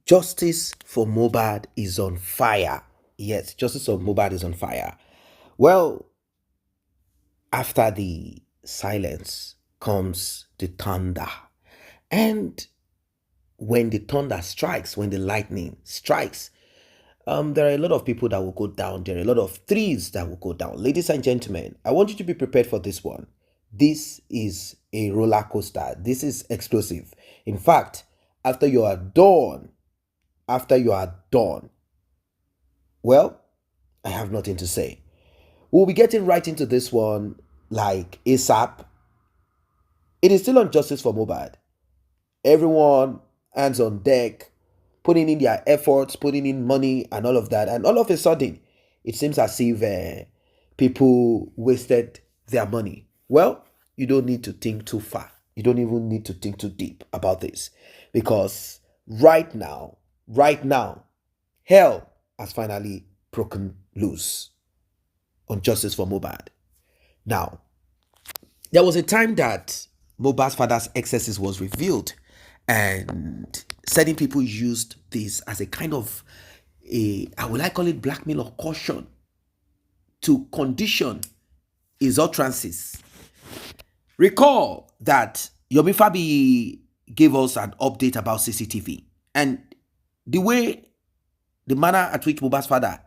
Justice for Mohbad is on fire. Yes, justice for Mohbad is on fire. Well, after the silence comes the thunder. And when the thunder strikes, when the lightning strikes, there are a lot of people that will go down. There are a lot of trees that will go down. Ladies and gentlemen, I want you to be prepared for this one. This is a roller coaster. This is explosive. In fact, after you are done, well, I have nothing to say. We'll be getting right into this one like ASAP. It is still on justice for Mohbad. Everyone, hands on deck, putting in their efforts, putting in money and all of that. And all of a sudden, it seems as if people wasted their money. Well, you don't need to think too far. You don't even need to think too deep about this. Because right now, hell has finally broken loose on justice for Mohbad. Now, there was a time that Mohbad's father's excesses was revealed, and certain people used this as a kind of I would like call it blackmail or caution to condition his utterances. Recall that Yomi Fabi gave us an update about CCTV and the manner at which Mohbad's father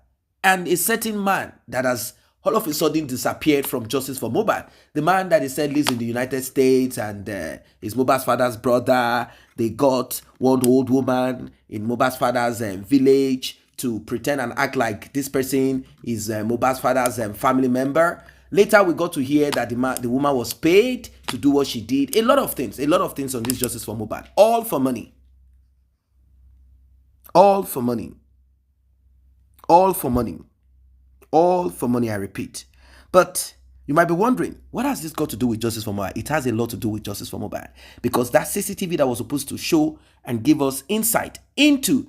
and a certain man that has all of a sudden disappeared from justice for Mohbad. The man that he said lives in the United States and is Mohbad's father's brother. They got one old woman in Mohbad's father's village to pretend and act like this person is Mohbad's father's family member. Later, we got to hear that the woman was paid to do what she did. A lot of things on this justice for Mohbad. All for money. All for money. All for money. All for money, I repeat. But you might be wondering, what has this got to do with justice for Mohbad? It has a lot to do with justice for Mohbad. Because that CCTV that was supposed to show and give us insight into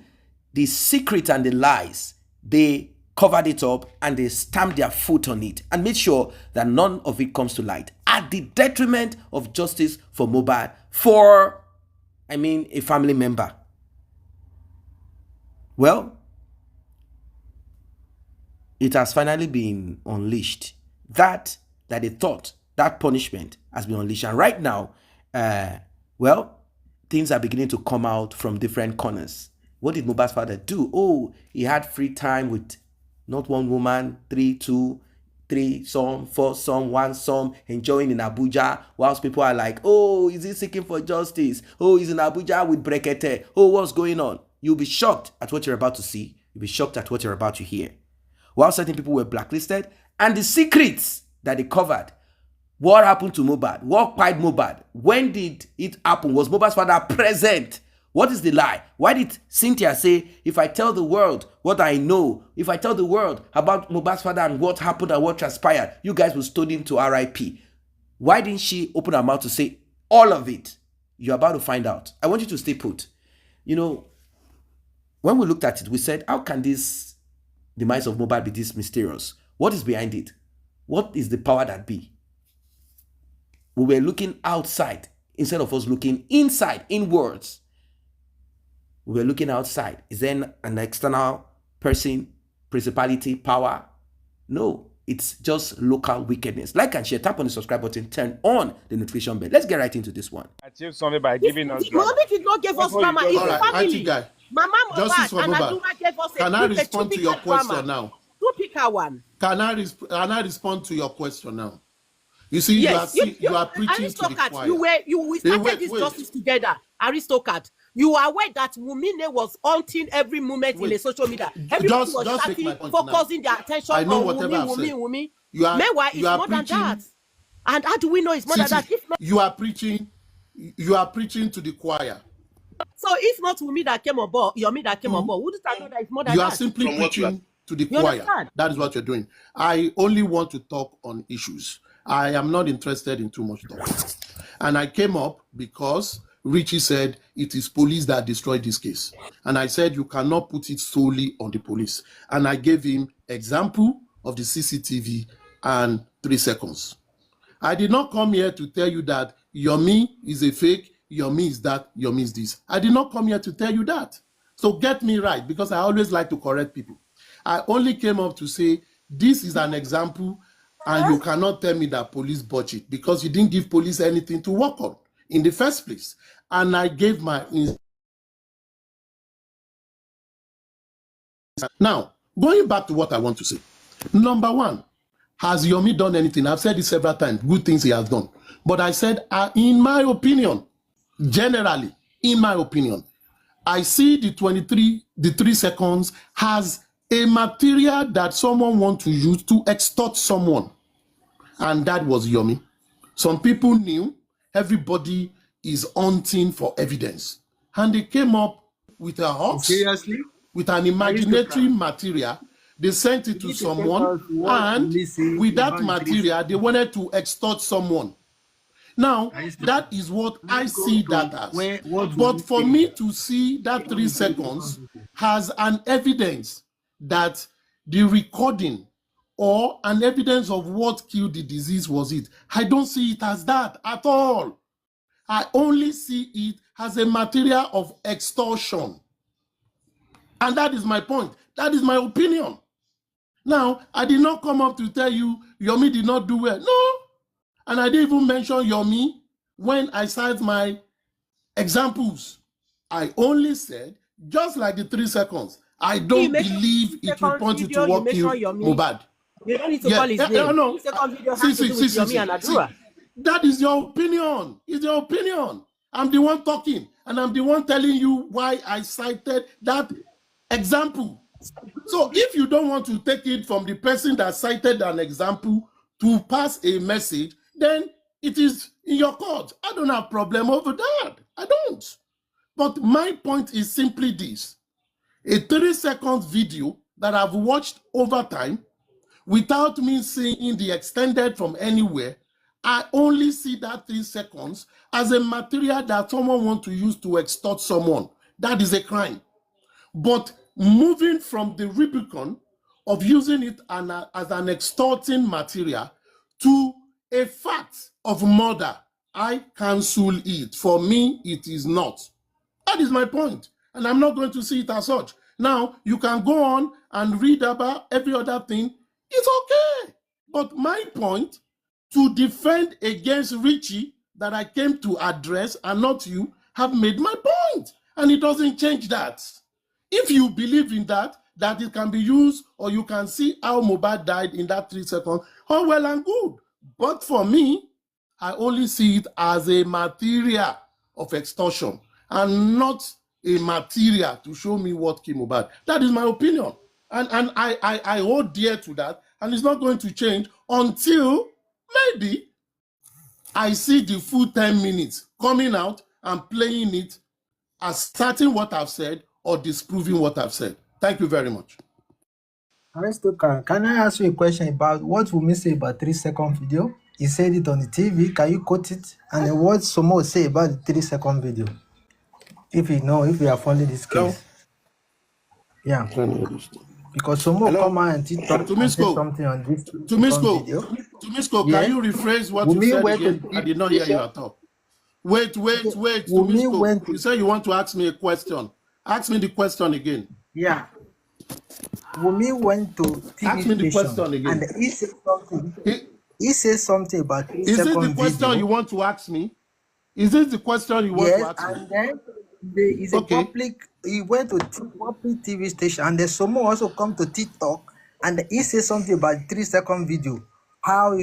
the secret and the lies, they covered it up and they stamped their foot on it and made sure that none of it comes to light at the detriment of justice for Mohbad for, a family member. Well, it has finally been unleashed. That they thought, that punishment has been unleashed. And right now, things are beginning to come out from different corners. What did Mohbad's father do? Oh, he had free time with not one woman, 3 some, 4 some, 1 some, enjoying in Abuja, whilst people are like, oh, is he seeking for justice? Oh, he's in Abuja with Brekete. Oh, what's going on? You'll be shocked at what you're about to see. You'll be shocked at what you're about to hear. While certain people were blacklisted, and the secrets that they covered. What happened to Mohbad? What pied Mohbad? When did it happen? Was Mohbad's father present? What is the lie? Why did Cynthia say, if I tell the world what I know, if I tell the world about Mohbad's father and what happened and what transpired, you guys will stone him to RIP? Why didn't she open her mouth to say all of it? You're about to find out. I want you to stay put. When we looked at it, we said, how can this demise of Mohbad be this mysterious? What is behind it? What is the power that be? We were looking outside instead of us looking inside, inwards. We were looking outside. Is there an external person, principality, power? No, it's just local wickedness. Like and share, tap on the subscribe button, turn on the notification bell. Let's get right into this one. Achieve something by giving us drama. Mommy did not give us drama. It's a family. Mama Mohbad and Aduma gave us a Can I respond to your question now? Two picker one. Can I respond to your question now? You see, yes, you are preaching to the choir. We started this justice together. Aristocrat. You are aware that Wunmi was haunting every moment in the social media. Everyone was shouting, focusing their attention on Wunmi. Meanwhile, it's more than that. And how do we know it's more than that? If not, you are preaching to the choir. So if not Wunmi that came on board, Yomi that came on board, wouldn't I know that it's more than that? You are simply preaching to the choir. That is what you're doing. I only want to talk on issues. I am not interested in too much talk. And I came up because Richie said it is police that destroyed this case. And I said you cannot put it solely on the police. And I gave him example of the CCTV and 3 seconds. I did not come here to tell you that Yomi is a fake, Yomi is that, Yomi is this. I did not come here to tell you that. So get me right, because I always like to correct people. I only came up to say this is an example, and you cannot tell me that police botched it because you didn't give police anything to work on in the first place. And I gave my... Now, going back to what I want to say. Number one, has Yomi done anything? I've said it several times, good things he has done. But I said, in my opinion, generally, in my opinion, I see the 3 seconds has a material that someone wants to use to extort someone. And that was Yomi. Some people knew everybody is hunting for evidence. And they came up with a hoax, seriously, with an imaginary material. They sent it to someone, and with that material, they wanted to extort someone. Now, that is what I see that as. But for me to see that 3 seconds has an evidence that the recording or an evidence of what killed the disease was it, I don't see it as that at all. I only see it as a material of extortion. And that is my point. That is my opinion. Now, I did not come up to tell you Yomi did not do well. No. And I didn't even mention Yomi when I cite my examples. I only said, just like the 3 seconds, I don't believe it will point you to what killed Mohbad. You don't need to call his name. No. Second video has to do with Yomi and Adura. That is your opinion. It's your opinion. I'm the one talking, and I'm the one telling you why I cited that example. So if you don't want to take it from the person that cited an example to pass a message, then it is in your court. I don't have a problem over that. I don't. But my point is simply this. A 3 seconds video that I've watched over time without me seeing the extended from anywhere, I only see that 3 seconds as a material that someone wants to use to extort someone. That is a crime. But moving from the Rubicon of using it as an extorting material to a fact of murder, I cancel it. For me, it is not. That is my point. And I'm not going to see it as such. Now, you can go on and read about every other thing. It's okay. But my point, to defend against Richie, that I came to address and not you, have made my point. And it doesn't change that. If you believe in that it can be used, or you can see how Mohbad died in that 3 seconds, oh, well and good. But for me, I only see it as a material of extortion and not a material to show me what killed Mohbad. That is my opinion. And I hold dear to that, and it's not going to change until maybe I see the full 10 minutes coming out and playing it as starting what I've said or disproving what I've said. Thank you very much. Aristotle, can I ask you a question about what Wunmi say about 3 second video? He said it on the TV. Can you quote it? And then what Somo say about the 3 second video? If you know, if you are following this case. Yeah. Because Somo come out and TikTok and say something on this video. Tumisco, can you rephrase what you said again? I did not hear you at all. Wait. Tumisco, you said you want to ask me a question. Ask me the question again. Yeah. Wunmi went to TV ask me the question again. And he said something. He says something about 3 Is second it the question video. you want to ask me? Is this the question you want to ask me? And then it's a public. He went to public TV station, and then someone also come to TikTok, and he says something about 3 second video. How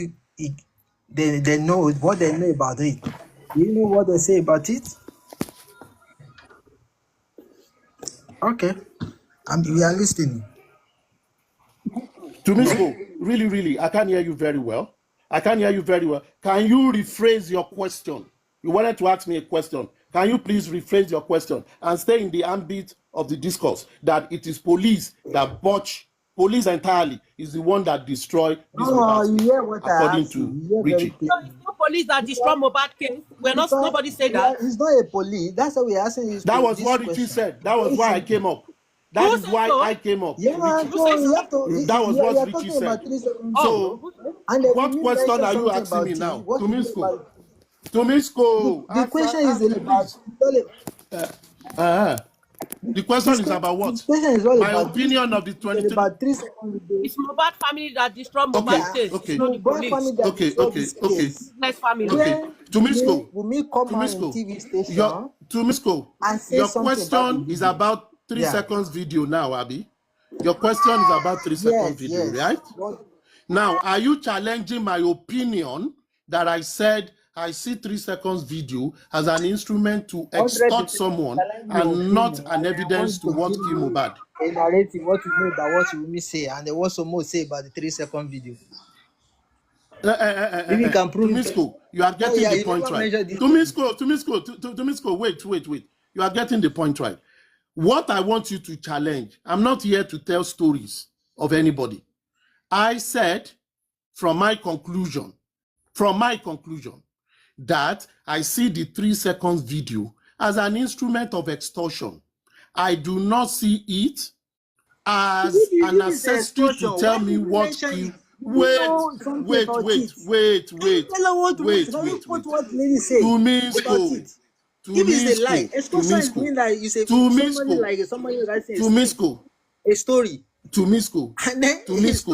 they know what they know about it. You know what they say about it? Okay, and we are listening. Tumisco, really, I can't hear you very well. Can you rephrase your question? You wanted to ask me a question. Can you please rephrase your question and stay in the ambit of the discourse that it is police that botch, police entirely is the one that destroyed this you hear what according to Richie. No, it's not police that destroy Mohbad case. Nobody said that. It's not a police. That's what we're asking. That was what Richie said. That was why I came up. That is why I came up. Yeah, that was what Richie said. So, what question are you asking me now? Tumisco. The question is about. The question is about what? This question is all My about opinion of the 23. about 3 second video. It's Mohbad family that destroyed Mohbad Okay, case. okay. It's not the Mohbad police. family that Okay, destroyed okay, this okay. case. Nice family. Okay. To Misko. Wunmi come out in Misko. TV station To Misko. and say Your something about the question is video. about 3 Yeah. seconds video now, Abi. Your question is about 3 seconds video, right? Now, are you challenging my opinion that I said I see 3 seconds video as an instrument to extort someone and not an evidence to what killed Mohbad? A narrative, what you know about what Wunmi say, and what Somo say about the 3 second video. If you can prove Tumisko, you are getting the point right. Tumisko, wait. You are getting the point right. What I want you to challenge, I'm not here to tell stories of anybody. I said from my conclusion, that I see the 3 seconds video as an instrument of extortion. I do not see it as an necessity to tell me what you... Wait. A story. Tumisko. And then Wait.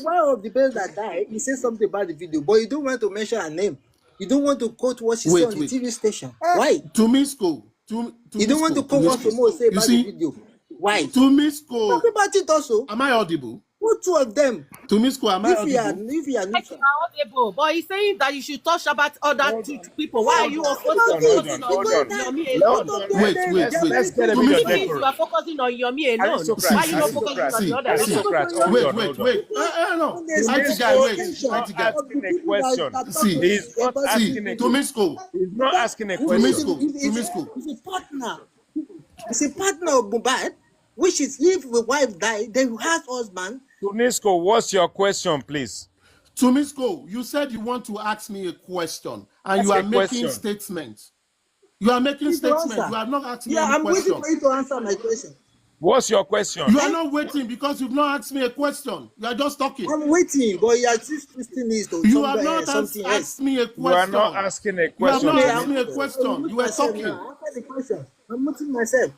one of the people that died, he said something about the video, but you don't want to mention her name. You don't want to quote what she said on the TV station. Why? Tumisko. You don't want to quote what Somo say about the video. Why? Tumisko. Talk about it also. Am I audible? What 2 of them? Tumisko, am I audible? If you are not audible, but he's saying that you should talk about other people. Why are you focusing on Yomi alone? Wait. Let's get a bit of You are focusing on Yomi alone. Why are you not focusing on the others? Wait. No. IT guy, wait. IT guy. Asking a question. See, He's not asking a question. Tumisko. He's not asking a question. Tumisko. He's a partner. He's a partner of Mohbad, which is if the wife died, then you have husband. Tunisco, what's your question, please? Tumisko, you said you want to ask me a question, and you are making statements. You are making statements. You are not asking me a question. I'm waiting for you to answer my question. What's your question? You are not waiting because you've not asked me a question. You are just talking. I'm waiting, but you are just twisting this to you are not asked me a question. You are not asking a question. You have not asked me a question. You are talking. Answer the question. I'm muting myself.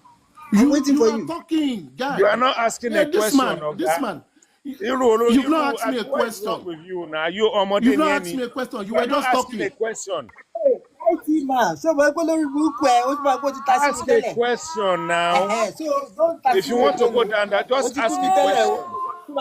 I'm waiting for you. You are talking, guy. You are not asking a question. This man. You've not asked me a question. With you now. You've not asked me a question. You were just talking. A question. Ask a question now. If you want to go down there, just ask a question.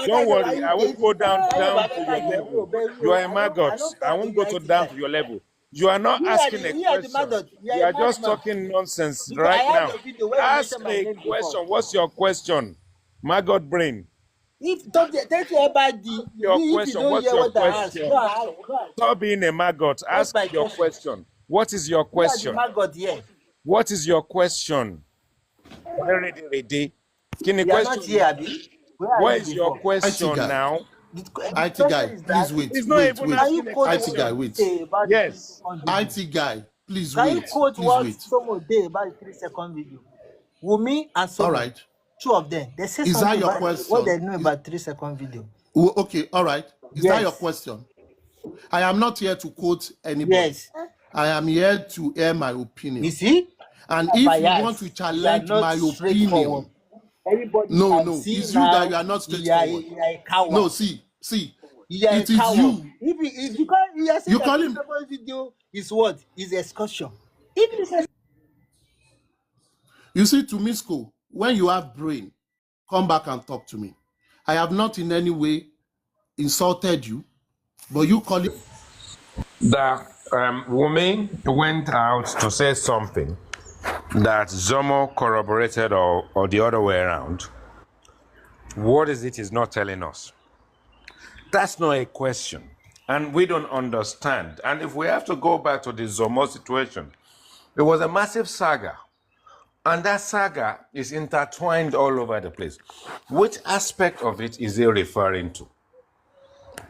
Don't worry, I won't go down to your level. You are a maggot. I won't go down to your level. You are not asking a question. You are just talking nonsense right now. Ask a question. What's your question? Maggot brain. Your question. What's your question? Stop being a maggot. Ask your question. What is your question? What is your question? What is your question now? IT guy, please wait. IT guy, wait. Yes. IT guy, please wait. Can you quote what someone did about the 3 second video? Wunmi and Somo. All right. 2 of them. They say is something that your about question? What they know about 3 second video. Okay, all right. Is that your question? I am not here to quote anybody. Yes. I am here to air my opinion. You see? And if you want to challenge my opinion, no, it's you that you are not straightforward. You are a coward. No, see, you are it is you. If you call him video is what? Is excursion. You see, Tumisko, when you have brain, come back and talk to me. I have not in any way insulted you, but you call it. That Wunmi went out to say something that Zomo corroborated or the other way around. What is it he's not telling us? That's not a question. And we don't understand. And if we have to go back to the Zomo situation, it was a massive saga. And that saga is intertwined all over the place. Which aspect of it is he referring to?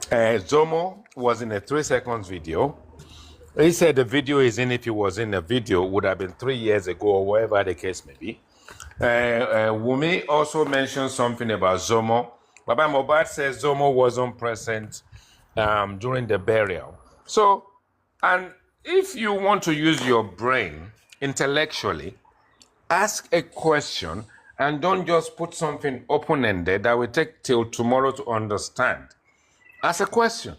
Zomo was in a 3 seconds video. He said the video is in, if he was in the video, would have been 3 years ago or whatever the case may be. Wunmi also mentioned something about Zomo. Baba Mohbad says Zomo wasn't present during the burial. So, and if you want to use your brain intellectually, Ask a question and don't just put something open-ended that will take till tomorrow to understand. Ask a question.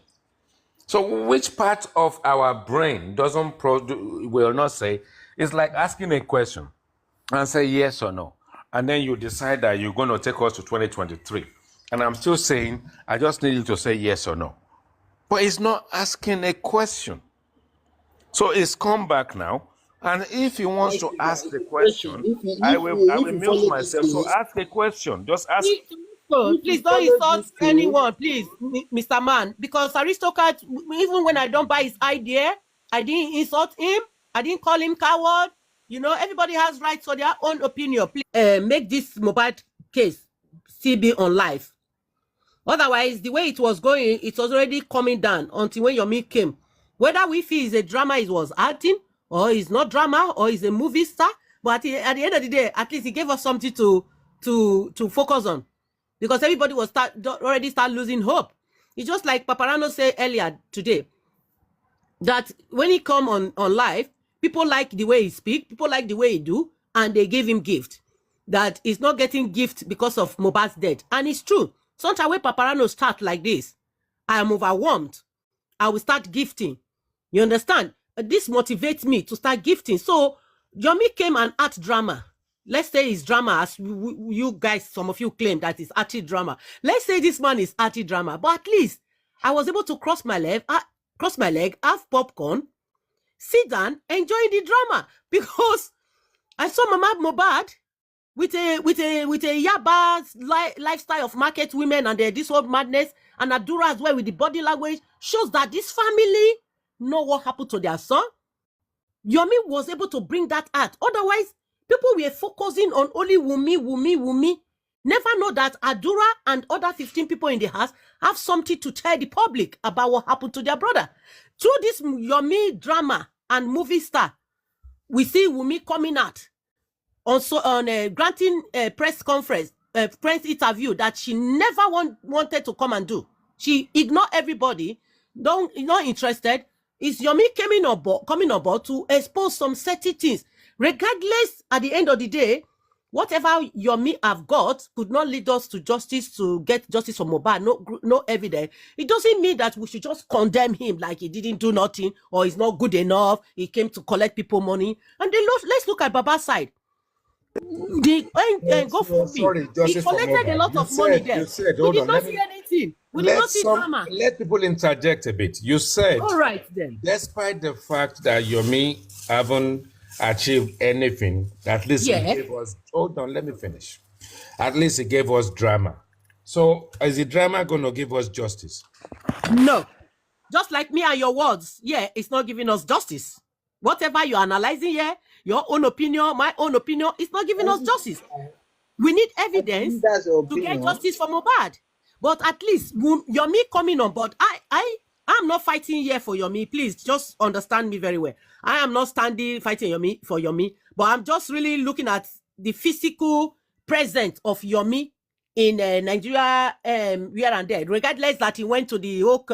So which part of our brain will not say, it's like asking a question and say yes or no. And then you decide that you're going to take us to 2023. And I'm still saying, I just need you to say yes or no. But it's not asking a question. So it's come back now. And if he wants to ask the question, I will mute myself. So ask a question. Just ask. Please don't insult anyone, please, Mr. Man. Because Aristocrat, even when I don't buy his idea, I didn't insult him. I didn't call him coward. You know, everybody has rights for their own opinion. Please make this Mohbad case still be on live. Otherwise, the way it was going, it was already coming down until when Yomi came. Whether we feel it's a drama, it was acting, or it's not drama, or it's a movie star. But at the end of the day, at least he gave us something to focus on. Because everybody was already start losing hope. It's just like Paparano said earlier today, that when he come on live, people like the way he speak, people like the way he do, and they give him gift. That he's not getting gift because of Mohbad's death. And it's true. Sometimes when Paparano start like this, I am overwhelmed. I will start gifting. You understand? This motivates me to start gifting. So Yomi came and art drama. Let's say it's drama, as you guys, some of you claim that it's arty drama. Let's say this man is arty drama, but at least I was able to cross my leg, have popcorn, sit down, enjoy the drama, because I saw Mama Mohbad with a yaba lifestyle of market women and this whole madness, and Adura as well with the body language shows that this family know what happened to their son. Yomi was able to bring that out. Otherwise, people were focusing on only Wunmi. Never know that Adura and other 15 people in the house have something to tell the public about what happened to their brother. Through this Yomi drama and movie star, we see Wunmi coming out on granting a press conference, press interview that she never wanted to come and do. She ignored everybody, not interested. Is Yomi coming on board to expose some certain things. Regardless, at the end of the day, whatever Yomi have got could not lead us to justice, to get justice for Mohbad. No evidence. It doesn't mean that we should just condemn him like he didn't do nothing or he's not good enough. He came to collect people money. And then let's look at Baba's side. Go for me. He collected a lot of money there. We did not see anything. We did not see drama. Let people interject a bit. You said, all right then, despite the fact that Yomi haven't achieved anything, at least he gave us, hold on, let me finish. At least he gave us drama. So is the drama going to give us justice? No. Just like me and your words, it's not giving us justice. Whatever you're analyzing here, your own opinion, my own opinion, it's not giving us justice. We need evidence to get justice for Mohbad. But at least Yomi coming on board, I'm not fighting here for Yomi. Please just understand me very well. I am not fighting for Yomi, but I'm just really looking at the physical presence of Yomi in Nigeria, here and there. Regardless that he went to the whole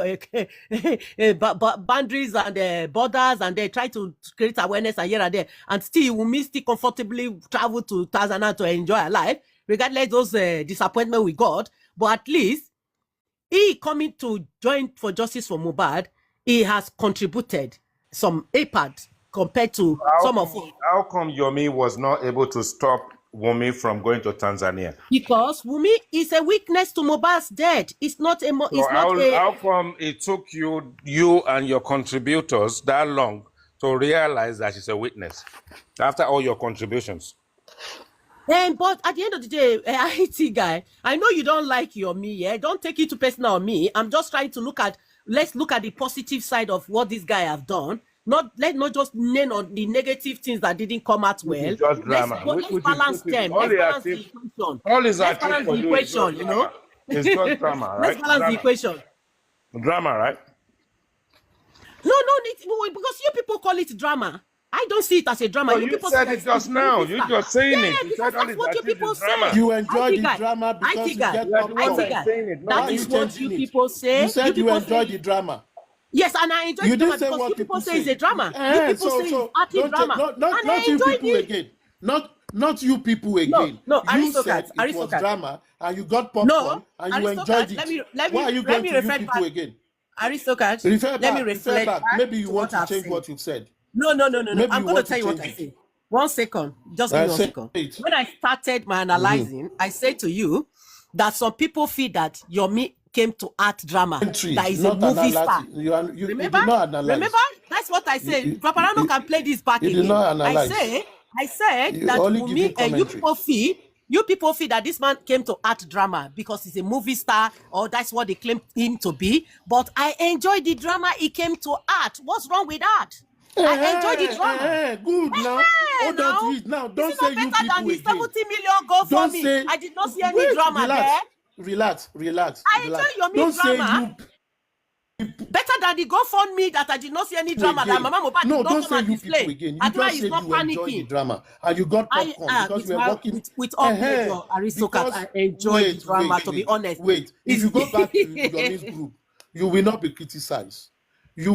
boundaries and borders, and they try to create awareness and here and there, and still Wunmi still comfortably travel to Tanzania to enjoy her life, regardless those disappointment we got. But at least he coming to join for justice for Mohbad, he has contributed some impact compared to some of them. How come Yomi was not able to stop Wunmi from going to Tanzania? Because Wunmi is a weakness to Mohbad's death. It's not a. How come it took you and your contributors that long to realize that she's a witness after all your contributions? But at the end of the day, IT guy, I know you don't like Yomi, yeah? Don't take it too personal on me. I'm just trying to let's look at the positive side of what this guy have done. Let's not just name on the negative things that didn't come out well. Just drama. Let's balance them. Let's balance the equation. Let's balance the equation, you know? It's just drama, right? Let's balance the equation. Drama, right? No, because you people call it drama. I don't see it as a drama. No, you said it just now. You're just saying it. You said that's what you people say. You enjoy the drama because you get popcorn. That is what you people say. You said you enjoy the drama. Yes, and I enjoy the drama because you people say it's a drama. You people say it's arty drama. Not you people again. Not not you people again. No, You said it was drama and you got popcorn No, and you enjoyed it. Why are you going to you people back. again? Aristocrat, Refer let me back, reflect back. Maybe you to want what to I've change said. what you've said. No. Maybe I'm you going to want tell you what I change it. said. 1 second. Just give me 1 second. It. When I started my analyzing, I said to you that some people feel that Yomi came to art drama. That is a movie star. Remember? Remember? That's what I said. Paparano can play this back again. I said that Wunmi and you people feel that this man came to art drama because he's a movie star, or that's what they claim him to be. But I enjoyed the drama he came to art. What's wrong with that? I enjoyed the drama. Good now. Now don't say you people than the 70 million go for me. I did not see any drama there. Relax. I enjoy Yomi don't drama. Better than the GoFundMe that I did not see any drama. That Mama Mohbad did not come and display. Again. You just said you enjoyed the drama and you got popcorn because we were working with all pleasure. Aristocrat, I enjoyed the drama. To be honest, if you go back to Yomi's group, you will not be criticized. You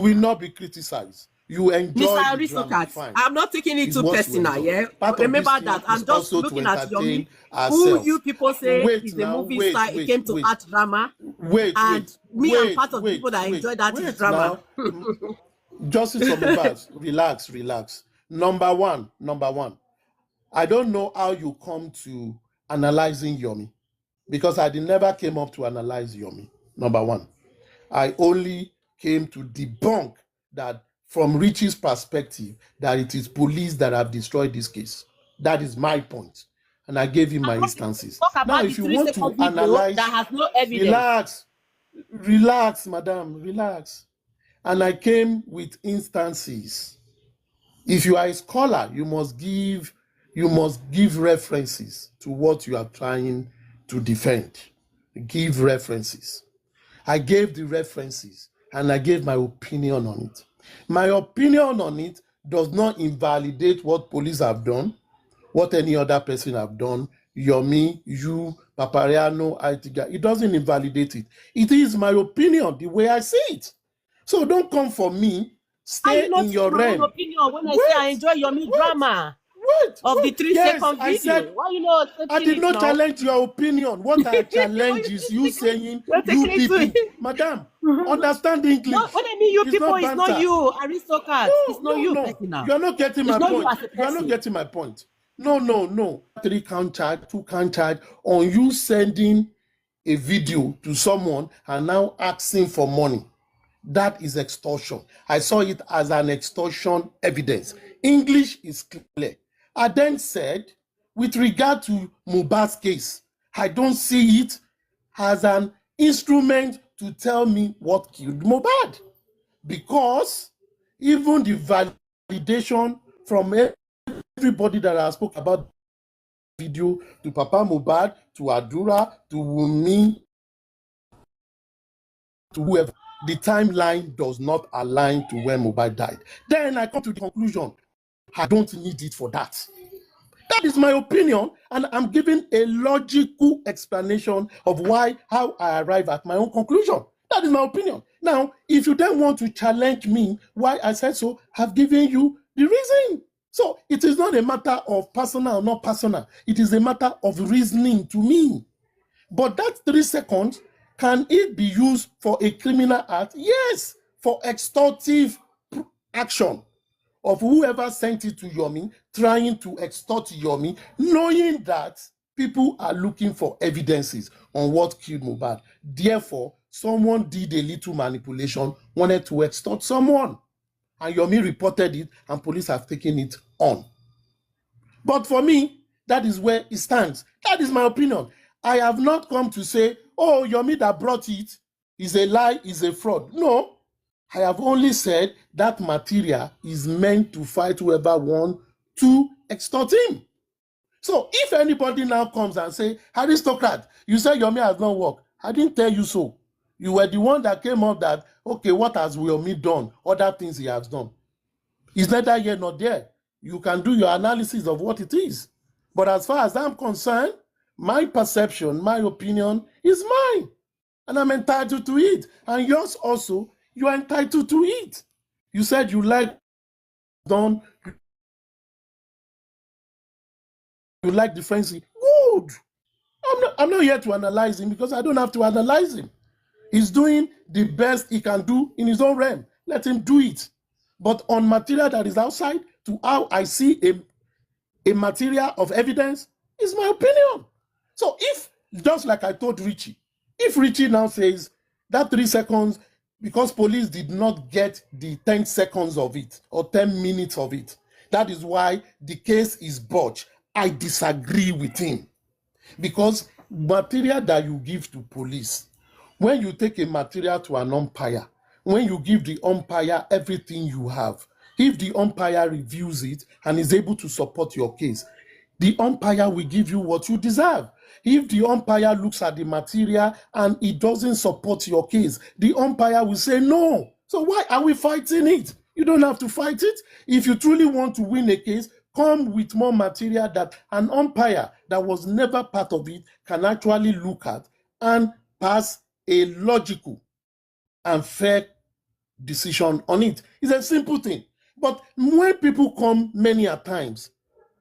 You enjoy Mr. Aristocrat, I'm not taking it too personal, yeah? Remember that I'm just looking at Yomi, who you people say is a movie star, he came to art drama. I'm part of the people that enjoy that drama. Justice of Mohbad, relax. Number one, I don't know how you come to analyzing Yomi, because I never came up to analyze Yomi. Number one, I only came to debunk that from Richie's perspective, that it is police that have destroyed this case. That is my point. And I gave him my instances. Now, if you want to analyze, that has no evidence. Relax, madam, relax. And I came with instances. If you are a scholar, you must give references to what you are trying to defend. Give references. I gave the references and I gave my opinion on it. My opinion on it does not invalidate what police have done, what any other person have done, Yomi, you, Papariano, Aitiga. It doesn't invalidate it. It is my opinion, the way I see it. So don't come for me. Stay in your realm. Opinion when I say I enjoy Yomi drama. Of the 3-second video. Why you not? I did not challenge your opinion. What I challenge is you saying you people, madam, understand English. No, what I mean, you people is not you, Aristocrat. It's not you. You are not getting my point. You are not getting my point. No. 3 count charge, 2 count charge on you sending a video to someone and now asking for money. That is extortion. I saw it as an extortion evidence. English is clear. I then said, with regard to Mohbad's case, I don't see it as an instrument to tell me what killed Mohbad. Because even the validation from everybody that I spoke about the video, to Papa Mohbad, to Adura, to Wunmi, to whoever, the timeline does not align to when Mohbad died. Then I come to the conclusion, I don't need it for that. That is my opinion, and I'm giving a logical explanation of how I arrive at my own conclusion. That is my opinion. Now, if you then want to challenge me why I said so, I've given you the reason. So it is not a matter of personal or not personal. It is a matter of reasoning to me. But that 3 seconds, can it be used for a criminal act? Yes, for extortive action of whoever sent it to Yomi, trying to extort Yomi, knowing that people are looking for evidences on what killed Mohbad. Therefore, someone did a little manipulation, wanted to extort someone. And Yomi reported it, and police have taken it on. But for me, that is where it stands. That is my opinion. I have not come to say, oh, Yomi that brought it is a lie, is a fraud. No. I have only said that material is meant to fight whoever wants to extort him. So if anybody now comes and say, Aristocrat, you say Yomi has not worked. I didn't tell you so. You were the one that came up that, okay, what has Yomi done? Other things he has done. It's neither here nor there. You can do your analysis of what it is. But as far as I'm concerned, my perception, my opinion is mine. And I'm entitled to it. And yours also, you are entitled to it. You said you like done You like the frenzy. Good. I'm not here to analyze him because I don't have to analyze him. He's doing the best he can do in his own realm. Let him do it. But on material that is outside to how I see a material of evidence is my opinion. So if, just like I told Richie, if Richie now says that 3 seconds, because police did not get the 10 seconds of it or 10 minutes of it, that is why the case is botched. I disagree with him. Because material that you give to police, when you take a material to an umpire, when you give the umpire everything you have, if the umpire reviews it and is able to support your case, the umpire will give you what you deserve. If the umpire looks at the material and it doesn't support your case, the umpire will say no. So why are we fighting it? You don't have to fight it. If you truly want to win a case, come with more material that an umpire that was never part of it can actually look at and pass a logical and fair decision on it. It's a simple thing. But when people come many a times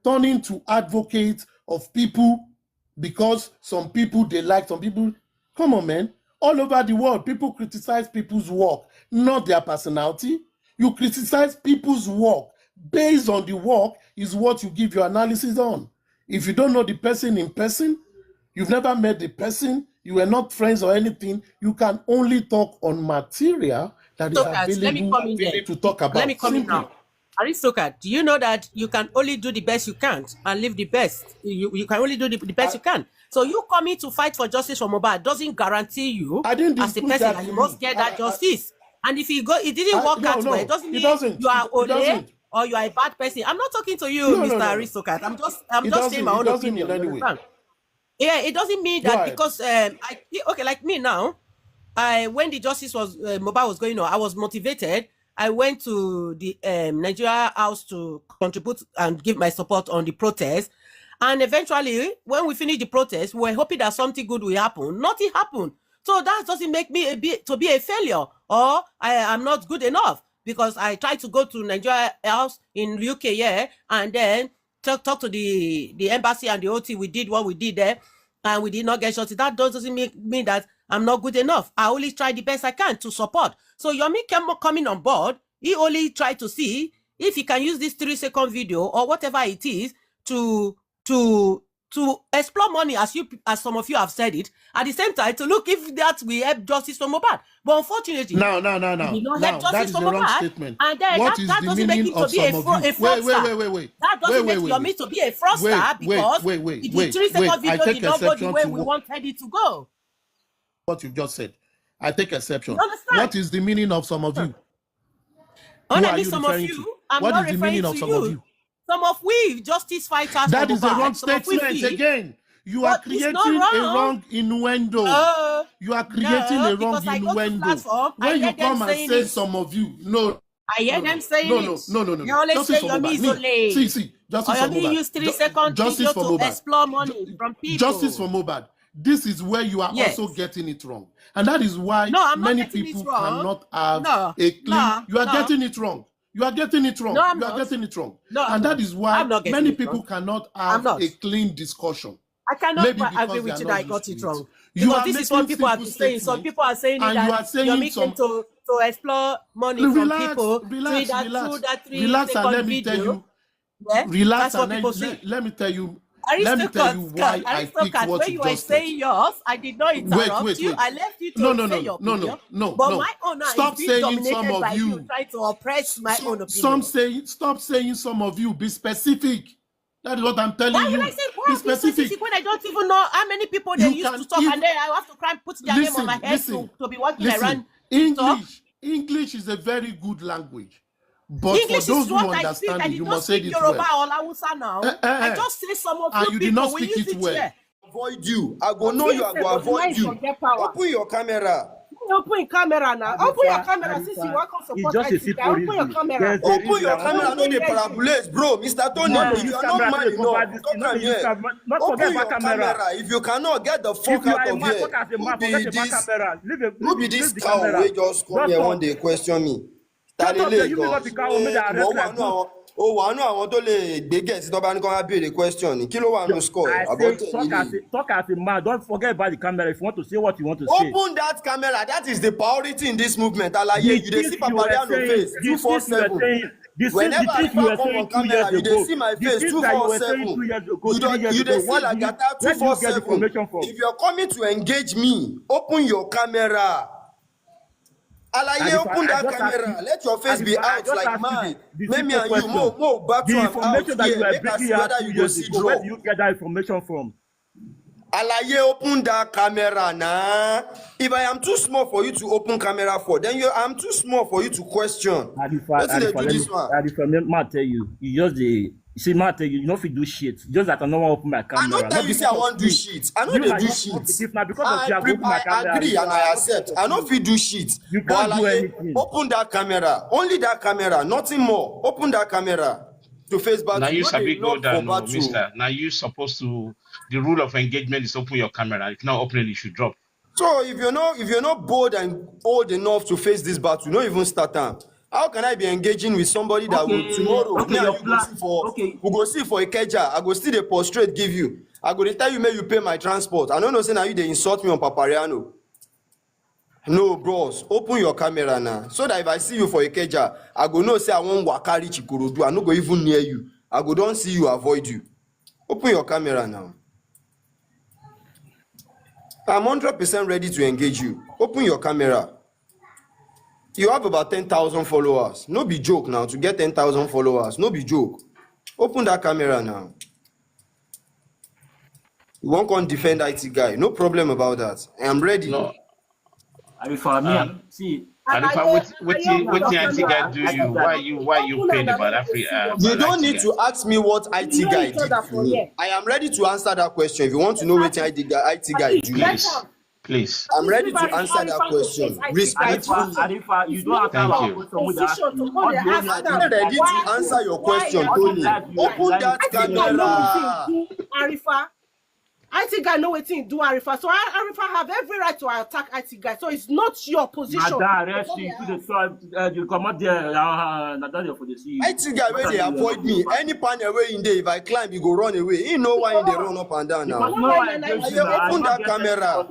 turning to advocates of people because some people they like, some people, come on, man. All over the world, people criticize people's work, not their personality. You criticize people's work. Based on the work is what you give your analysis on. If you don't know the person in person, you've never met the person, you were not friends or anything, you can only talk on material that is available to talk about. Let me come in now. Aristocat, do you know that you can only do the best you can and leave the best? You can only do the best you can. So you coming to fight for justice for Mohbad doesn't guarantee you as a person that you must get that justice. And if it didn't work out well, it doesn't mean you are ole or you are a bad person. I'm not talking to you, Mr. Aristocat. I'm just saying my own opinion. Yeah, it doesn't mean that because okay, like me now, when the justice was Mohbad was going on, I was motivated. I went to the Nigeria House to contribute and give my support on the protest. And eventually, when we finished the protest, we were hoping that something good will happen. Nothing happened. So that doesn't make me to be a failure or I'm not good enough because I tried to go to Nigeria House in UK, and then talk to the embassy and the OT. We did what we did there, and we did not get shot. That doesn't mean that I'm not good enough. I only try the best I can to support. So Yomi coming on board, he only tried to see if he can use this 3-second video or whatever it is to explore money, as some of you have said it, at the same time to look if that will help justice for Mohbad. But unfortunately, no. That is the wrong statement. And then that doesn't make him to be a fraudster. Wait. That doesn't make Yomi to be a fraudster because the 3-second video did not go the way we wanted it to go. What you just said, I take exception. What is the meaning of some of you? Only some of you. What is the meaning of some of you? Some of we justice fighters. That is the wrong statement again. You are creating a wrong innuendo. You are creating a wrong innuendo. When you come and say some of you, no. I hear them saying No. You always say Yomi is only. See, justice for Mohbad. Yomi use 3-second video to explore money from people. Justice for Mohbad. This is where you are also getting it wrong. And that is why many people cannot have a clean... You are getting it wrong. You are getting it wrong. You are getting it wrong. And that is why many people cannot have a clean discussion. I cannot agree with you that I got it wrong. Because this is what people have been saying. Some people are saying that you're making to explore money from people. Relax, and let me tell you. Relax and let me tell you. Let me tell you why I picked what you just said. When you were saying yours, I did not interrupt you. I left you to say your opinion. But my own stop is saying dominated some of by you. Trying to oppress my own opinion. Stop saying some of you. Be specific. That is what I'm telling you. Why would I say be specific when I don't even know how many people they used to talk and then I have to try and put their name on my head to be working around. English is a very good language. But English for those is who what understand it, you must say it Yoruba well. or Hausa now. I just say some of you did not speak it well. Here. Avoid you. I go know you. I go avoid you. Open your camera. Open camera now. Open your camera since you want to support ICT. Open your camera. Open your camera. No, they parabulate, bro. Mr. Tony, you are not man enough. Come here. Open your camera. If you cannot get the fuck out of here, who be this cow? We just come here one day question me. Oh, I know I want to get it up and come and the question. Kilo one no score. I say, talk as a man. Don't forget about the camera if you want to say what you want to say. Open that camera. That is the priority in this movement. You dey see Papariano face 247. Whenever I come on camera, you dey see my face 247. You dey see like that 247. If you're coming to engage me, open your camera. Open that camera. Let your face be out like mine. Let me and you more back to out here. Make us see whether you go see draw. Where do you get that information from? Open that camera now. If I am too small for you to open camera for, then I'm too small for you to question. Let's do this one. I tell you, you just see, man, tell you, you know if you do shit. Just that I don't want to open my camera. I don't tell you say I want to do shit. I know they do shit. I agree and I accept. I know if you do shit. You can't do anything. Open that camera. Only that camera. Nothing more. Open that camera to face back. Now you sabi go down, no, mister. Now you supposed to. The rule of engagement is open your camera. If not open it, you should drop. So if you're not bold and old enough to face this battle, not even start time. How can I be engaging with somebody that will tomorrow? We go see for a Ikeja. I go see the prostrate give you. I go tell you, may you pay my transport. I don't know say now you they insult me on Papariano. No, bros. Open your camera now. So that if I see you for a Ikeja, I go no say I won't wakari chikurudu. I no go even near you. I go don't see you, avoid you. Open your camera now. I'm 100% ready to engage you. Open your camera. You have about 10,000 followers. No be joke now to get 10,000 followers. No be joke. Open that camera now. You won't come defend IT guy. No problem about that. I am ready. No. For me, see. And if I what IT guy do you? Why you paying about Africa? You don't need to ask me what IT guy did for me. I am ready to answer that question. If you want to know what IT guy do, please. I'm ready to answer that question. Respectfully. You don't have I'm ready to answer your question, Tony. Open that camera. IT guy know what do Arifa. So Arifa have every right to attack IT guy. So it's not your position. You come out there, for the sea. IT guy where they avoid me. Any panel away in there, if I climb, you go run away. You know why they run up and down now. Open that camera.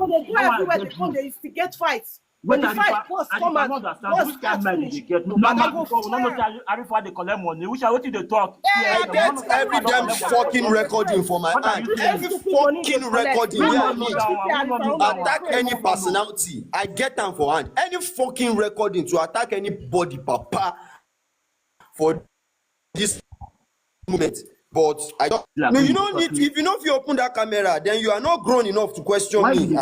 They instigate fights. When the fight was come out, which camera did you get? No, Arifa they collect money. Which are what they talk? I get every damn fucking recording for my hand. Every fucking recording. Attack any personality. I get them for hand. Any fucking recording to attack anybody, papa, for this moment. But I don't. No, you don't need to. If you open that camera, then you are not grown enough to question me. Why you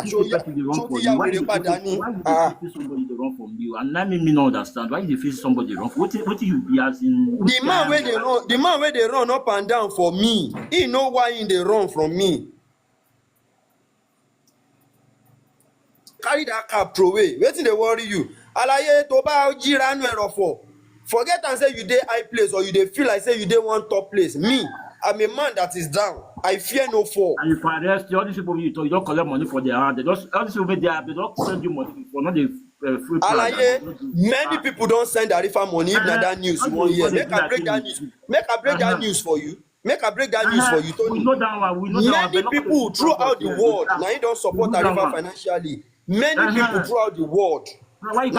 run from you? And let me not understand why you feel somebody wrong. What you be asking? The man where they run up and down for me, he know why they run from me. Carry that cap pro way. Waiting they worry you. Alaye toba jiran for. Forget and say you dey high place or you dey feel like say you dey one top place. Me, I'm a man that is down. I fear no fall. And if I arrest all these people you don't collect money for their hand. They just all these people they don't send you money for not the free. Alaye, many people don't send Arifa money if na that news you want hear. Make I break that news. Make I break that news for you. Make I break that news for you, Tony. We know that one. Many people throughout the world now you don't support Arifa financially. Many people throughout the world. Now you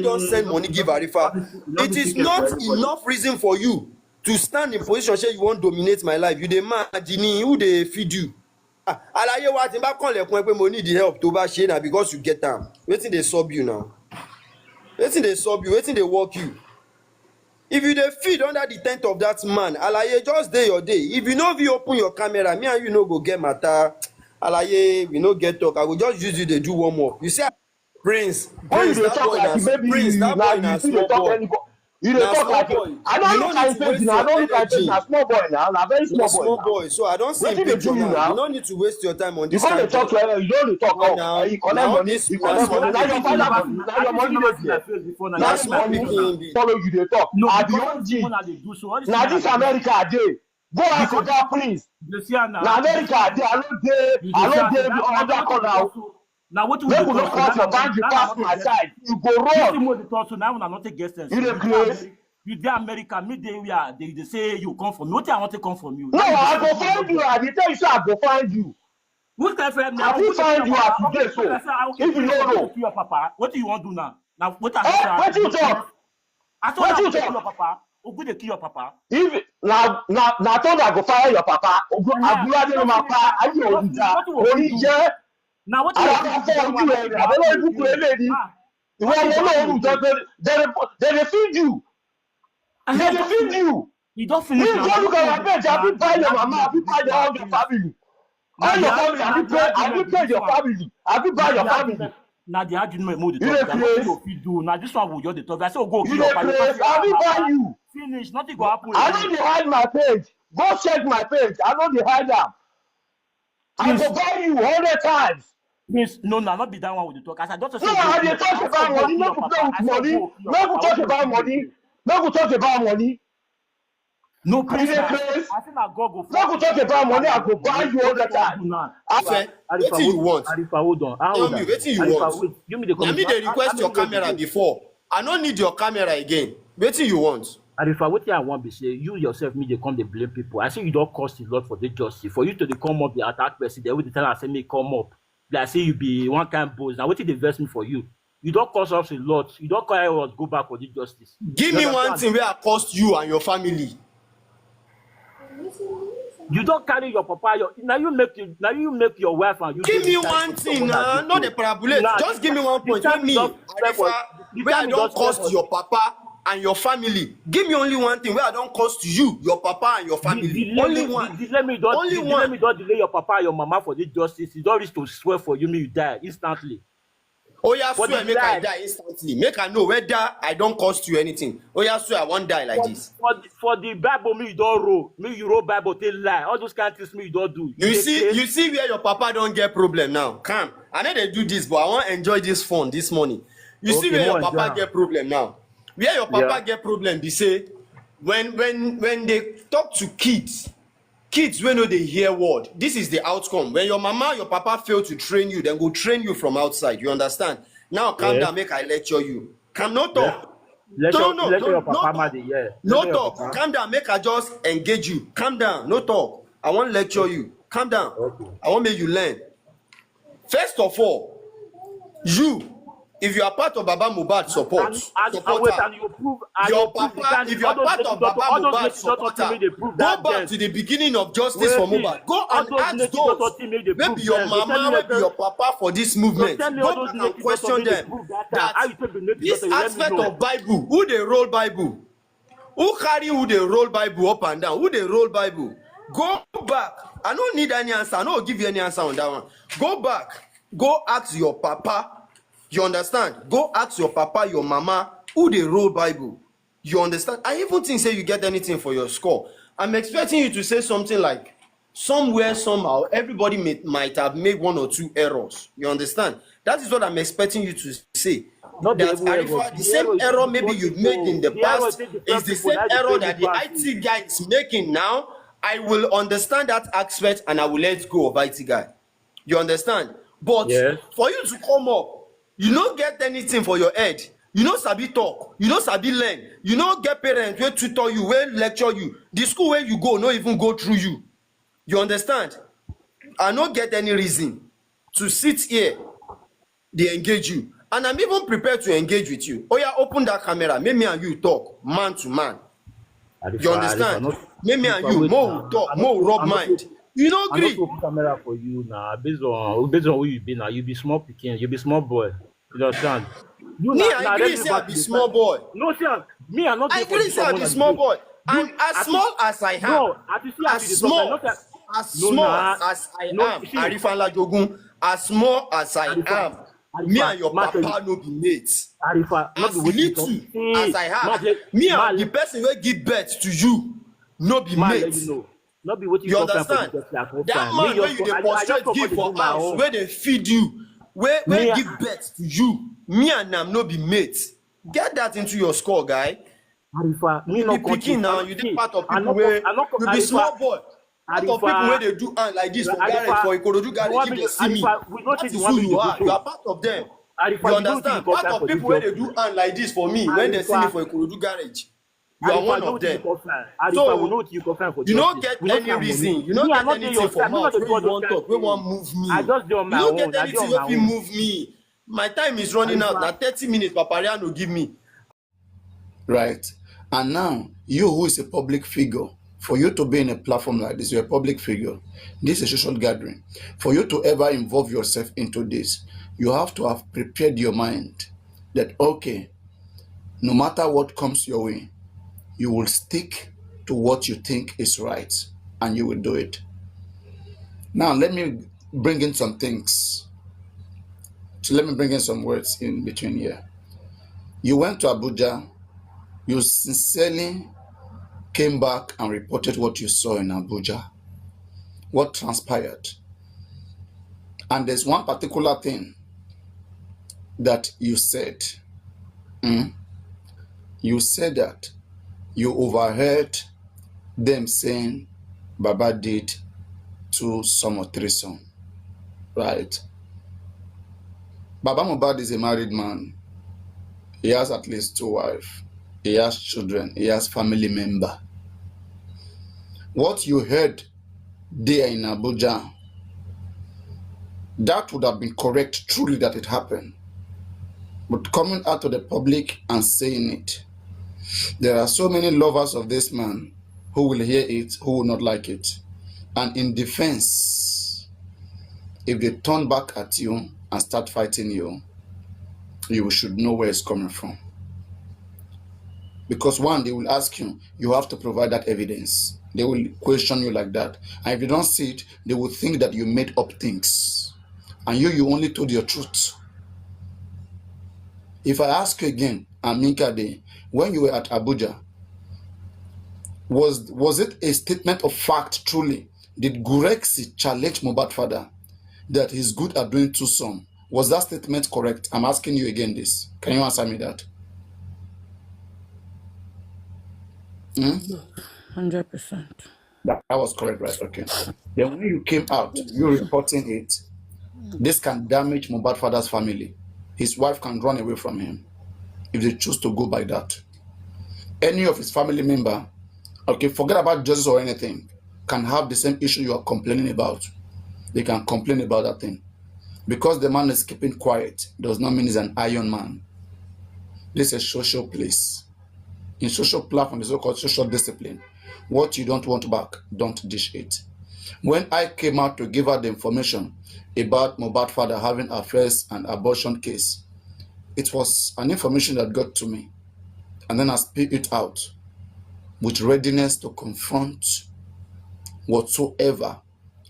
don't send money give Arifa. It is not enough reason for you to stand in position say you won't dominate my life. You demand who they feed you. Alaye what in back on money the help to buy share because you get them. Waiting they sub you now. Waiting they sub you, waiting they work you. If you dey feed under the tent of that man, Alaye just day your day. If you know if you open your camera, me and you no go get matter. Alaye, we no get talk. I will just use you to do warm up. You see Prince, that boy na small boy. You dey talk like I don't look at it now. I don't look at it now. Small boy now. Na very small boy. So I don't see picture now. You don't need to waste your time on this. You don't talk to him. You don't talk. Oh, you collect money. You collect money. Now your father, now your money dey there. That's money. Follow you dey talk. I be OG. Now this America dey. Go and go down, please. Now America dey. I don't dey other corner. Now what we do? Come for bank, you pass my side. You go run. You now not take guests. You dey play. You dey America, me dey where they say you come from me. What I want to come from you? No, I go find you. I dey tell you, say I go find you. Which kind of friend? I will find you as you dey so. If you don't know. Your papa, what do you want to do now? Now what what you talk? I told you to kill your papa. Ogu dey kill your papa. If now told I go fire your papa. Ogu Abula dey no papa. Ayi Oguta. Orije. Now what you want to do? I don't know if you play lady. You want to know they feed you. They feed you. You don't finish. You don't look at my page. I will buy your mama. I will buy all your family. All your family. I will pay your family. I will buy your family. Now the argument mode do. Now this one will just the talk. I say go kill your papa. I will buy you. Finish. Nothing go happen. I know they hide my page. Go check my page. I know they hide them. I will buy you 100 times. Please, no, not be that one with the talk. As I don't say. No, I dey talk about money. No go play with money. No go talk about money. No go talk about money. No, please. I think I go. No go talk about money. I go buy you all the time. What you want? Arifa, hold on. Tell me, what you want? Give me the comment. Let me dey request your camera before. I don't need your camera again. What you want? Arifa, what I want be say you yourself me they come they blame people. I say you don't cost a lot for the justice. For you to come up the attack person, they will tell us say me come up. Like say you be one kind of boss. Now what did they invest me for you? You don't cost us a lot. You don't call us go back for the justice. Give me one thing where I cost you and your family. You don't carry your papa. Now you make your wife and you. Give me one thing, not the parabulate. Just give me one point. Give me, where I don't cost your papa and your family. Give me only one thing where I don't cost you, your papa and your family. Only one. Let me don't delay your papa and your mama for the justice. You don't reach to swear for you, me you die instantly. Oh yeah, swear make I die instantly. Make I know whether I don't cost you anything. Oh yeah, swear I won't die like this. For the Bible, me you don't roll. Me you roll Bible tell lie. All those kind of things me you don't do. You see where your papa don't get problem now. Come, I know they do this, but I want to enjoy this fun this morning. You see where your papa get problem now. Where your papa get problem, they say when they talk to kids when they hear word, this is the outcome. When your mama, your papa fail to train you, then go train you from outside. You understand? Now calm down, make I lecture you. Come no talk. No talk. Calm down, make I just engage you. Calm down, no talk. I want to lecture you. Calm down. Okay. I want to make you learn. If you are part of Baba Mohbad supporter, your papa, if you are part of Baba Mohbad supporter, go back to the beginning of justice for Mohbad. Go and ask those, maybe your mama, maybe your papa for this movement. Go back and question them that this aspect of Bible, who they roll Bible, who carry who they roll Bible up and down, who they roll Bible. Go back. I don't need any answer. I don't give you any answer on that one. Go back. Go ask your papa. You understand? Go ask your papa, your mama, who they roll Bible. You understand? I even think say you get anything for your score. I'm expecting you to say something like, somewhere, somehow, everybody might have made one or two errors. You understand? That is what I'm expecting you to say. Not that the same error maybe you made in the past is the same error that the IT guy is making now. I will understand that aspect and I will let go of IT guy. You understand? But for you to come up, you don't get anything for your head. You don't sabi talk. You don't sabi learn. You don't get parents where tutor you, where lecture you. The school where you go, not even go through you. You understand? I don't get any reason to sit here. They engage you. And I'm even prepared to engage with you. Oh yeah, open that camera. Make me and you talk, man to man. You understand? Make me and you, more talk, more rub mind. You don't agree. I'm not open camera for you now. Based on who you be now, you be small picking, you be small boy. You understand? I agree say I be small boy. No, sir. Me, I'm not. I agree say I be small boy. And as small as I am, as small as I am, Arifan Lajogun, as small as I am, me and your papa no be mates. As little as I have, me and the person will give birth to you, no be mates. You understand? That man where you dey prostrate give for house, where they feed you, where give birth to you, me and them no be mates. Get that into your score, guy. Arifa, me you be picking now, you dey part of people where you be small boy. Part of people where they do like this for garage, for Ikorodu garage, if they see me, that is who you are. You are part of them. You understand? Part of people where they do like this for me, when they see me for Ikorodu garage. You are Arifa, one know of what you them. confirm. Arifa, we know So what you confirm for you don't justice. get We know any some reason. money. You don't Me, I get not dey anything your for side. Me not mouth dey where do all you those want kind talk, where want things. move I me. just do on You my don't get own. I do anything on where my you own. move me. My time is running out. Arifa, Now 30 minutes, Papariano give me. Right. And now, you who is a public figure, for you to be in a platform like this, you're a public figure. This is a social gathering. For you to ever involve yourself into this, you have to have prepared your mind that, okay, no matter what comes your way, you will stick to what you think is right and you will do it. Now, let me bring in some things. So let me bring in some words in between here. You went to Abuja, you sincerely came back and reported what you saw in Abuja, what transpired. And there's one particular thing that you said. You said that you overheard them saying Baba did 2 some or 3 some, right? Baba Mohbad is a married man. He has at least 2 wives. He has children. He has family member. What you heard there in Abuja, that would have been correct truly that it happened. But coming out to the public and saying it, there are so many lovers of this man who will hear it, who will not like it. And in defense, if they turn back at you and start fighting you, you should know where it's coming from. Because one, they will ask you, you have to provide that evidence. They will question you like that. And if you don't see it, they will think that you made up things. And you only told your truth. If I ask you again, Aminka Day, when you were at Abuja, was it a statement of fact truly? Did Gurexi challenge Mohbad father that he's good at doing 2 some? Was that statement correct? I'm asking you again this. Can you answer me that? 100%. That was correct, right? Okay. Then when you came out, you're reporting it. This can damage Mohbad father's family. His wife can run away from him if they choose to go by that. Any of his family member, okay, forget about justice or anything, can have the same issue you are complaining about. They can complain about that thing. Because the man is keeping quiet does not mean he's an iron man. This is a social place. In social platform, it's so-called social discipline. What you don't want back, don't dish it. When I came out to give her the information about Mohbad father having affairs and abortion case, it was an information that got to me. And then I speak it out with readiness to confront whatsoever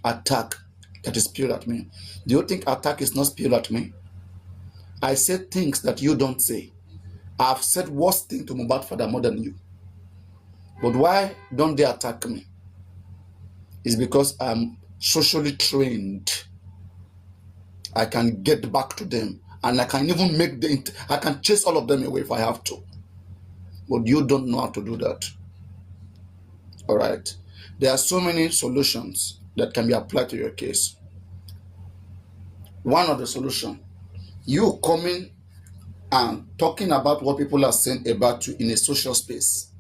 attack that is spewed at me. Do you think attack is not spewed at me? I said things that you don't say. I've said worse thing to Mohbad father more than you. But why don't they attack me? It's because I'm socially trained. I can get back to them. And I can even I can chase all of them away if I have to. But you don't know how to do that. All right. There are so many solutions that can be applied to your case. One of the solutions, you coming and talking about what people are saying about you in a social space.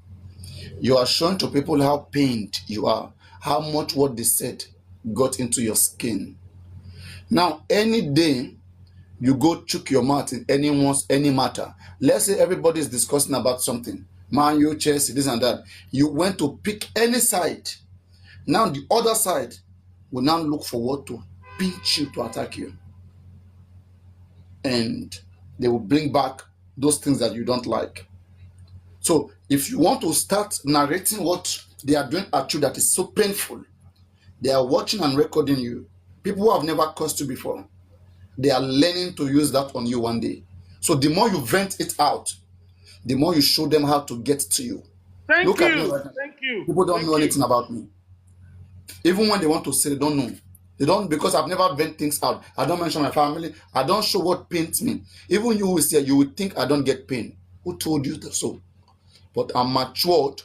You are showing to people how pained you are, how much what they said got into your skin. Now, any day you go chook your mouth in any matter, let's say everybody is discussing about something, Man U, Chelsea, this and that, you went to pick any side. Now the other side will now look forward to pinch you to attack you. And they will bring back those things that you don't like. So if you want to start narrating what they are doing at you that is so painful, they are watching and recording you. People who have never cursed you before, they are learning to use that on you one day. So the more you vent it out, the more you show them how to get to you. Thank Look at me you. right now. Thank you. People don't Thank know you. anything about me. Even when they want to say, they don't know. They don't, because I've never vent things out. I don't mention my family. I don't show what pains me. Even you will say, you would think I don't get pain. Who told you so? But I'm matured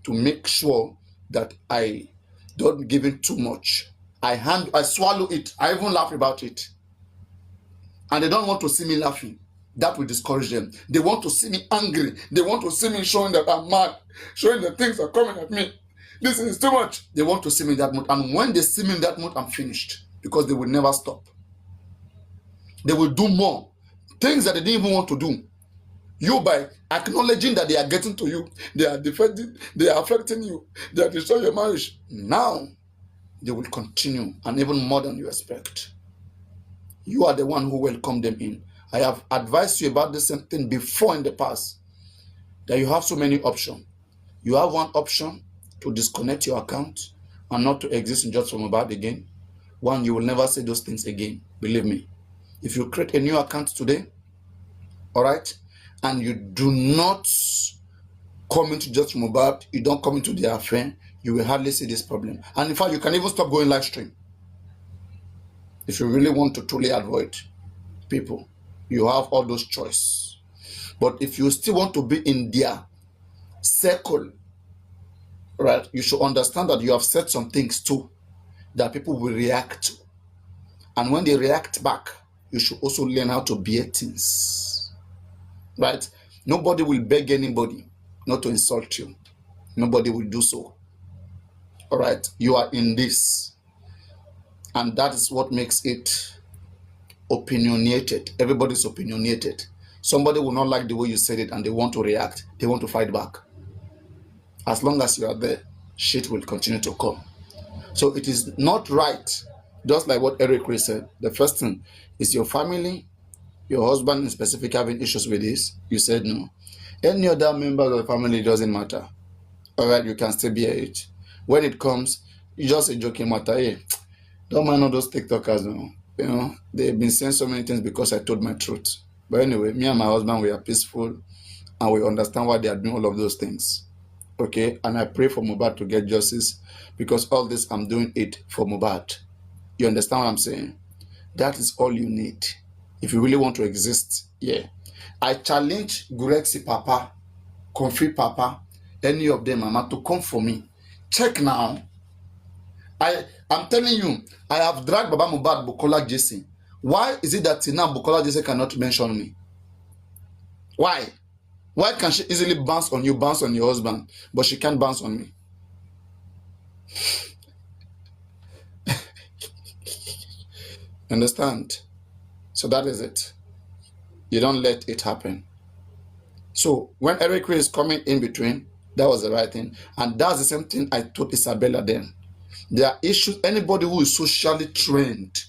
to make sure that I don't give in too much. I swallow it. I even laugh about it. And they don't want to see me laughing. that will discourage them. They want to see me angry. They want to see me showing that I'm mad, showing that things are coming at me. This is too much. They want to see me in that mood. And when they see me in that mood, I'm finished. Because they will never stop. They will do more. Things that they didn't even want to do. You, by acknowledging that they are getting to you, they are defending, they are affecting you, they are destroying your marriage. Now, they will continue, and even more than you expect. You are the one who welcomed them in. I have advised you about the same thing before in the past, that you have so many options. You have one option to disconnect your account and not to exist in Just For Mohbad again. One, you will never say those things again. Believe me. If you create a new account today, all right, and you do not come into Just For Mohbad, you don't come into the affair, you will hardly see this problem. And in fact, you can even stop going live stream. If you really want to truly avoid people, you have all those choices. But if you still want to be in their circle, right, you should understand that you have said some things too that people will react to. And when they react back, you should also learn how to bear things. Right? Nobody will beg anybody not to insult you. Nobody will do so. All right? You are in this. And that is what makes it opinionated. Everybody's opinionated. Somebody will not like the way you said it and they want to react. They want to fight back. As long as you are there, shit will continue to come. So it is not right. Just like what Eric Ray said, the first thing is your family, your husband in specific having issues with this. You said no. Any other member of the family, doesn't matter. All right, you can still bear it. When it comes, you just a joking matter. Hey, don't mind all those TikTokers. No. You know, they've been saying so many things because I told my truth. But anyway, me and my husband, we are peaceful and we understand why they are doing all of those things. Okay, and I pray for Mohbad to get justice because all this I'm doing it for Mohbad. You understand what I'm saying? That is all you need if you really want to exist. Yeah, I challenge Gurexi Papa, Comfy Papa, any of them, Mama, to come for me. Check now. I'm telling you, I have dragged Baba Mohbad, Bukola Jesse. Why is it that now Bukola Jesse cannot mention me? Why? Why can she easily bounce on you, bounce on your husband, but she can't bounce on me? Understand? So that is it. You don't let it happen. So when Eric Ray is coming in between, that was the right thing. And that's the same thing I told Isabella then. There are issues, anybody who is socially trained,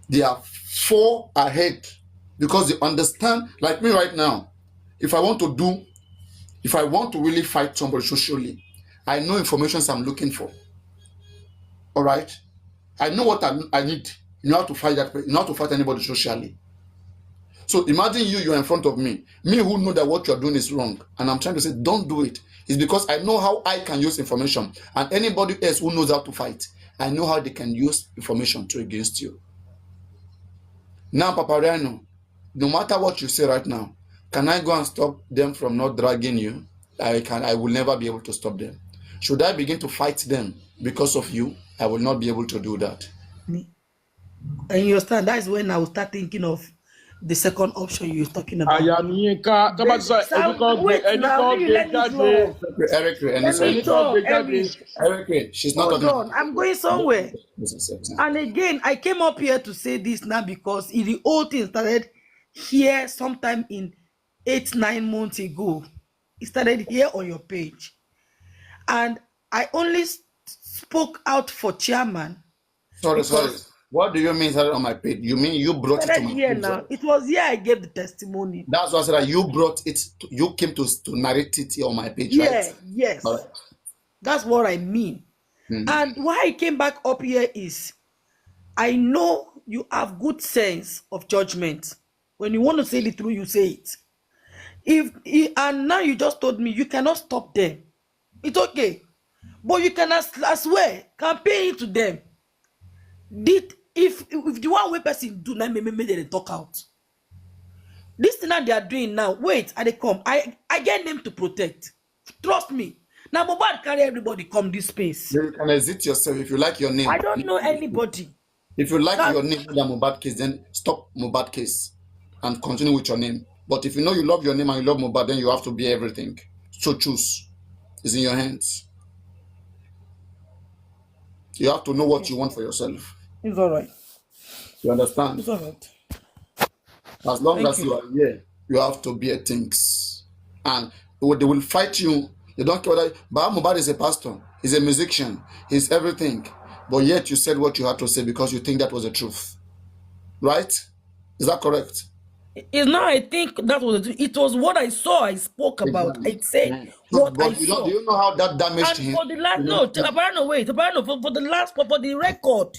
they are far ahead because they understand, like me right now, if I want to really fight somebody socially, I know information I'm looking for. All right? I know what I need in order to fight that, in order to fight anybody socially. So imagine you're in front of me who know that what you're doing is wrong, and I'm trying to say, don't do it. It's because I know how I can use information, and anybody else who knows how to fight, I know how they can use information to against you. Now, Paparino, no matter what you say right now, can I go and stop them from not dragging you? I will never be able to stop them. Should I begin to fight them because of you? I will not be able to do that. And you understand, that's when I will start thinking of the second option you're talking about. Wait now, you let me talk. Eric, she's not Hold on, I'm going somewhere. And again, I came up here to say this now because the whole thing started here sometime in 8-9 months ago. It started here on your page. And I only spoke out for chairman. Sorry. What do you mean on my page? You mean you brought it to my page? Now. It was here I gave the testimony. That's what I said. You brought it. You came to narrate it on my page, right? Yes. Right. That's what I mean. And why I came back up here is, I know you have good sense of judgment. When you want to say the truth, you say it. And now you just told me you cannot stop them. It's okay, but you can as well campaign to them. If the one way person do not make them talk out. This thing that they are doing now, wait, and they come. I get them to protect. Trust me. Now Mohbad carry everybody come this space. You can exit yourself if you like your name. I don't know anybody. If you like your name in the Mohbad case, then stop Mohbad case. and continue with your name. But if you know you love your name and you love Mohbad, then you have to be everything. So choose. It's in your hands. You have to know what you want for yourself. It's all right. You understand? It's all right. As long Thank as you. you are here, you have to bear things. And they will fight you. You don't care whether Mohbad is a pastor, he's a musician, he's everything. But yet you said what you had to say because you think that was the truth. Right? Is that correct? It's not, I think that was it was what I saw, I spoke about. Exactly. I said So, what I but saw. do you know how that damaged And him? for the last, for the last, for the record,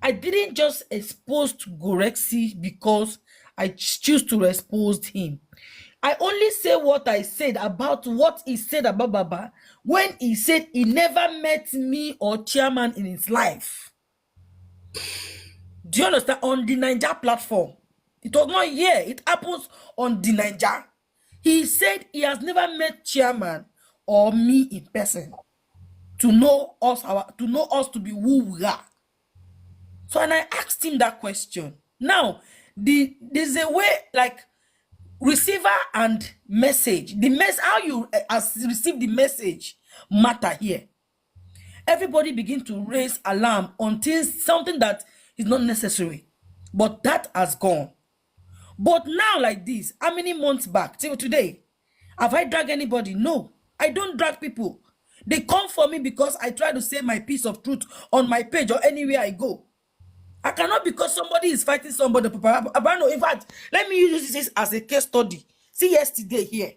I didn't just expose to Gorexi because I choose to expose him. I only say what I said about what he said about Baba when he said he never met me or chairman in his life. Do you understand? On the Niger platform. It was not here. It happens on the Niger. He said he has never met chairman or me in person to know us, to be who we are. So, and I asked him that question. Now, there's a way, like, receiver and message. How you receive the message matter here. Everybody begin to raise alarm until something that is not necessary. But that has gone. But now, like this, how many months back till today, have I dragged anybody? No, I don't drag people. They come for me because I try to say my piece of truth on my page or anywhere I go. I cannot, because somebody is fighting somebody. In fact, let me use this as a case study. See, yesterday here,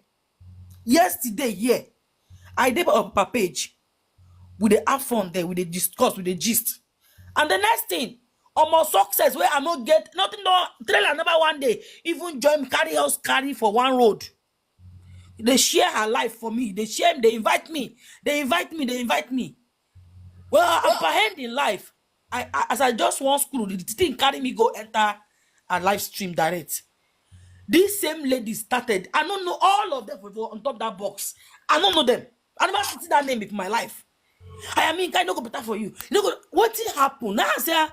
I did on per page with the have fun there, with the discuss, with the gist. And the next thing, almost success where I not get nothing, no trailer number one day, even join carry for one road. They share her life for me. They invite me. Well, I'm behind in life. As I just want school, the thing carry me go enter a live stream direct. This same lady started. I don't know all of them on top of that box. I don't know them. I never see that name in my life. I mean, kind of go better for you. What did happen? Now I say,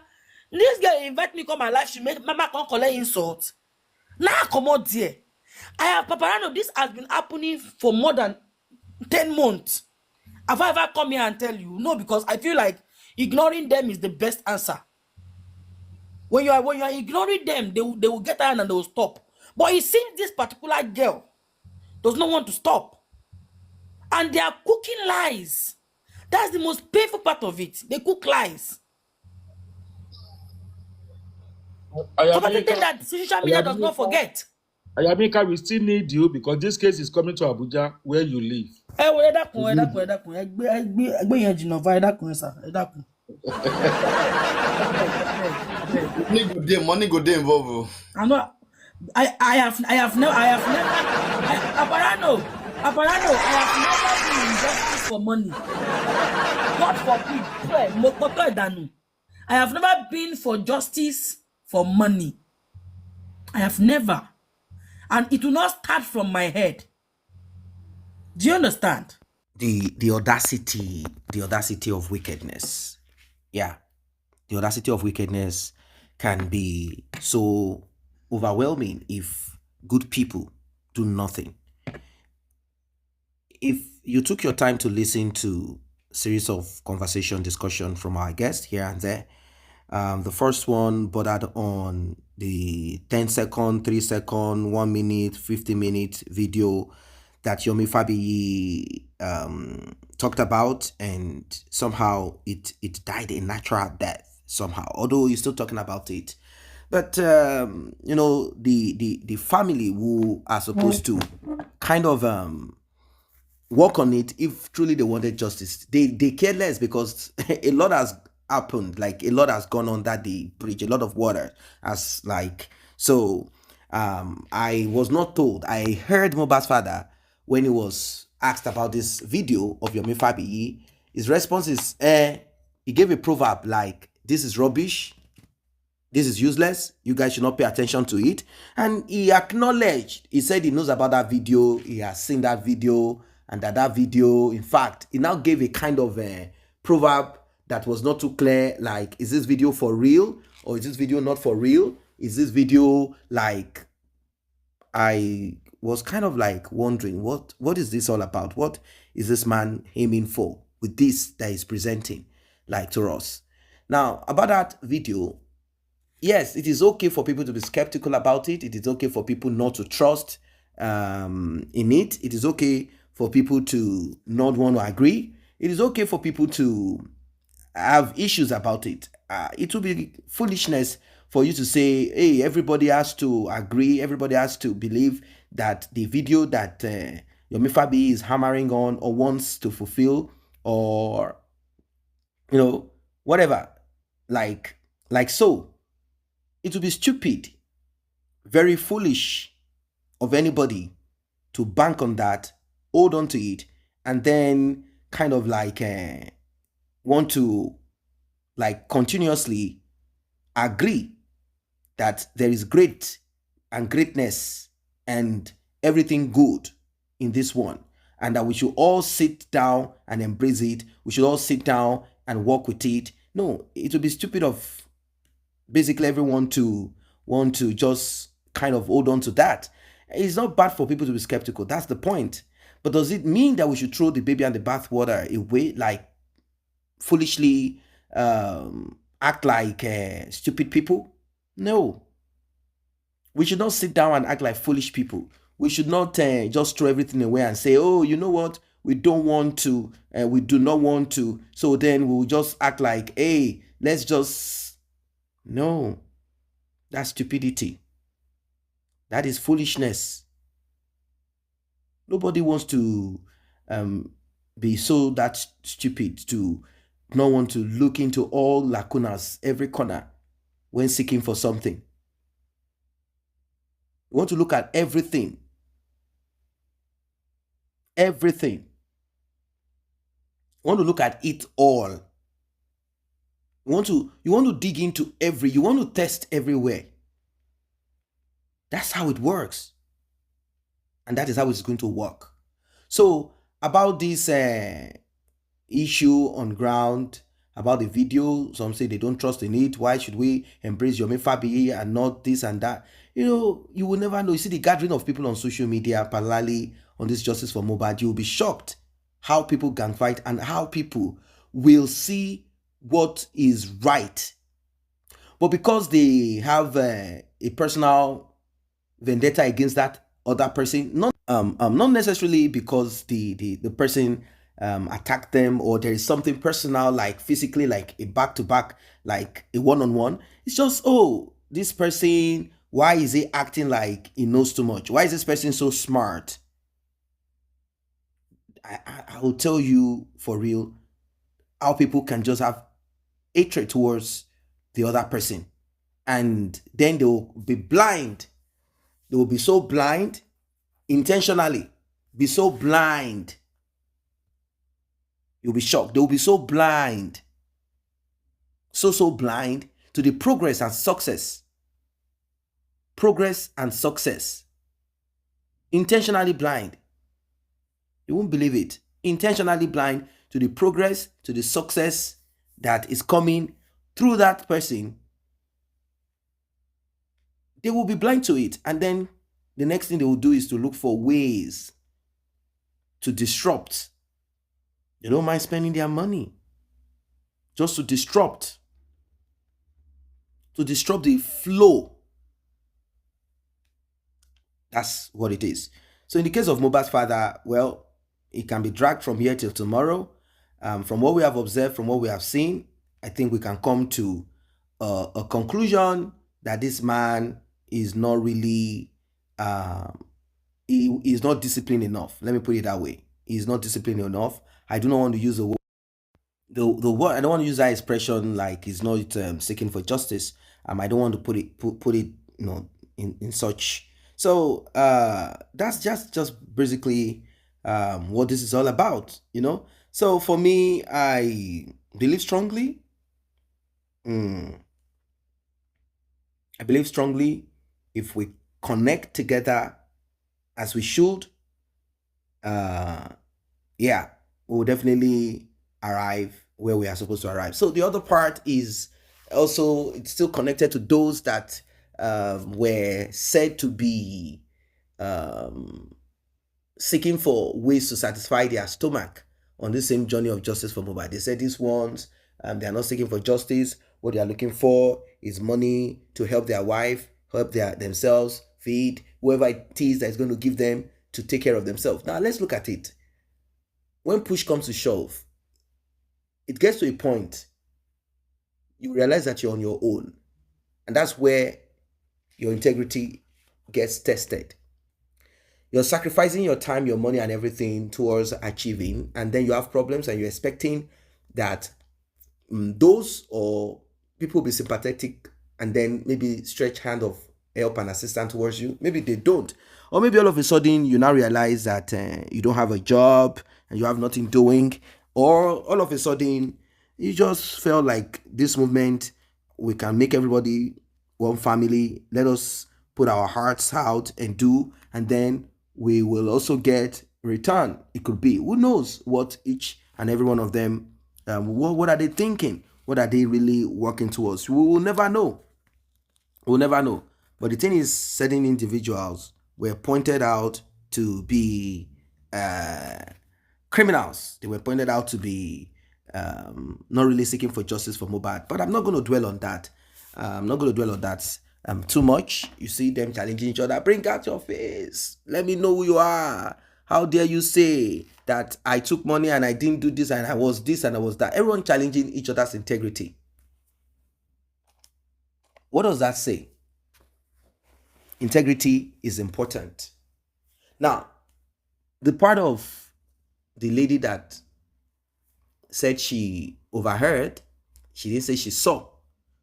this girl invite me come my life. She make mama come collect insult. Now I come out there. I have Paparano. This has been happening for more than 10 months. Have I ever come here and tell you? No, because I feel like ignoring them is the best answer. When you are ignoring them, they will get iron and they will stop. But it seems this particular girl does not want to stop. And they are cooking lies. That's the most painful part of it. They cook lies. That social media does not forget. Ayamika, we still need you because this case is coming to Abuja where you live. Money go there involved. I have never been in justice for money. Not for people. I have never been for justice for money. I have never. And it will not start from my head. Do you understand? The audacity of wickedness. Yeah. The audacity of wickedness can be so overwhelming if good people do nothing. If you took your time to listen to a series of discussion from our guests here and there, the first one bordered on the 10-second, 3-second, 1 minute, 50-minute video that Yomi Fabiyi talked about, and somehow it died a natural death somehow, although he's still talking about it. But the family who are supposed to kind of work on it, if truly they wanted justice, they care less, because a lot has happened, like a lot has gone under the bridge, a lot of water has so I was not told. I heard Mohbad's father, when he was asked about this video of Yomi Fabiyi, his response is he gave a proverb like, this is rubbish, this is useless, you guys should not pay attention to it. And he acknowledged, he said he knows about that video, he has seen that video, and that video, in fact, he now gave a kind of a proverb that was not too clear, like, is this video for real, or is this video not for real? Is this video like I was kind of like wondering what is this all about? What is this man aiming for with this that he's presenting like to us? Now, about that video, yes, it is okay for people to be skeptical about it. It is okay for people not to trust in it. It is okay for people to not want to agree. It is okay for people to have issues about it. It will be foolishness for you to say, hey, everybody has to agree, everybody has to believe that the video that Yomi Fabi is hammering on or wants to fulfill, or whatever, like so. It would be stupid, very foolish of anybody to bank on that, hold on to it, and then kind of like want to like continuously agree that there is great and greatness and everything good in this one, and that we should all sit down and embrace it. We should all sit down and work with it. No, it would be stupid of basically everyone to want to just kind of hold on to that. It's not bad for people to be skeptical. That's the point. But does it mean that we should throw the baby and the bathwater away, like foolishly act like stupid people? No. We should not sit down and act like foolish people. We should not just throw everything away and say, oh, you know what? We don't want to, we do not want to. So then we'll just act like, hey, let's just... No, that's stupidity. That is foolishness. Nobody wants to be so that stupid to not want to look into all lacunas, every corner, when seeking for something. We want to look at everything. Everything. We want to look at it all. You want to dig into you want to test everywhere. That's how it works. And that is how it's going to work. So about this issue on ground, about the video, some say they don't trust in it. Why should we embrace Yomi Fabi and not this and that? You will never know. You see the gathering of people on social media, particularly on this Justice for Mohbad, you will be shocked how people gang fight and how people will see what is right. But because they have a personal vendetta against that other person, not necessarily because the person attacked them, or there is something personal, like physically, like a back-to-back, like a one-on-one. It's just, oh, this person, why is he acting like he knows too much? Why is this person so smart? I will tell you for real how people can just have hatred towards the other person, and then they will be blind. They will be so blind, intentionally be so blind. You'll be shocked. They will be so blind, so blind to the progress and success. Progress and success. Intentionally blind. You won't believe it. Intentionally blind to the progress, to the success that is coming through that person. They will be blind to it. And then the next thing they will do is to look for ways to disrupt. They don't mind spending their money just to disrupt the flow. That's what it is. So in the case of Mohbad's father, well, it can be dragged from here till tomorrow. From what we have observed, from what we have seen, I think we can come to a conclusion that this man is not really, he is not disciplined enough. Let me put it that way. He is not disciplined enough. I do not want to use the word. The word, I don't want to use that expression like he's not seeking for justice. I don't want to put it in such. So that's just basically what this is all about, So for me, I believe strongly. I believe strongly if we connect together as we should, yeah, we'll definitely arrive where we are supposed to arrive. So the other part is also, it's still connected to those that were said to be seeking for ways to satisfy their stomach on the same journey of justice for Mohbad. They said these ones, they are not seeking for justice. What they are looking for is money to help their wife, help themselves, feed whoever it is that is going to give them to take care of themselves. Now let's look at it. When push comes to shove, it gets to a point, you realize that you're on your own. And that's where your integrity gets tested. You're sacrificing your time, your money, and everything towards achieving, and then you have problems and you're expecting that those or people will be sympathetic and then maybe stretch hand of help and assistance towards you. Maybe they don't. Or maybe all of a sudden you now realize that you don't have a job and you have nothing doing. Or all of a sudden you just felt like this movement, we can make everybody one family. Let us put our hearts out and do, and then we will also get return. It could be. Who knows what each and every one of them, what are they thinking? What are they really working towards? We will never know. We'll never know. But the thing is, certain individuals were pointed out to be criminals. They were pointed out to be not really seeking for justice for Mohbad. But I'm not going to dwell on that. I'm not going to dwell on that too much. You see them challenging each other. Bring out your face. Let me know who you are. How dare you say that I took money and I didn't do this and I was this and I was that. Everyone challenging each other's integrity. What does that say? Integrity is important. Now, the part of the lady that said she overheard, she didn't say she saw.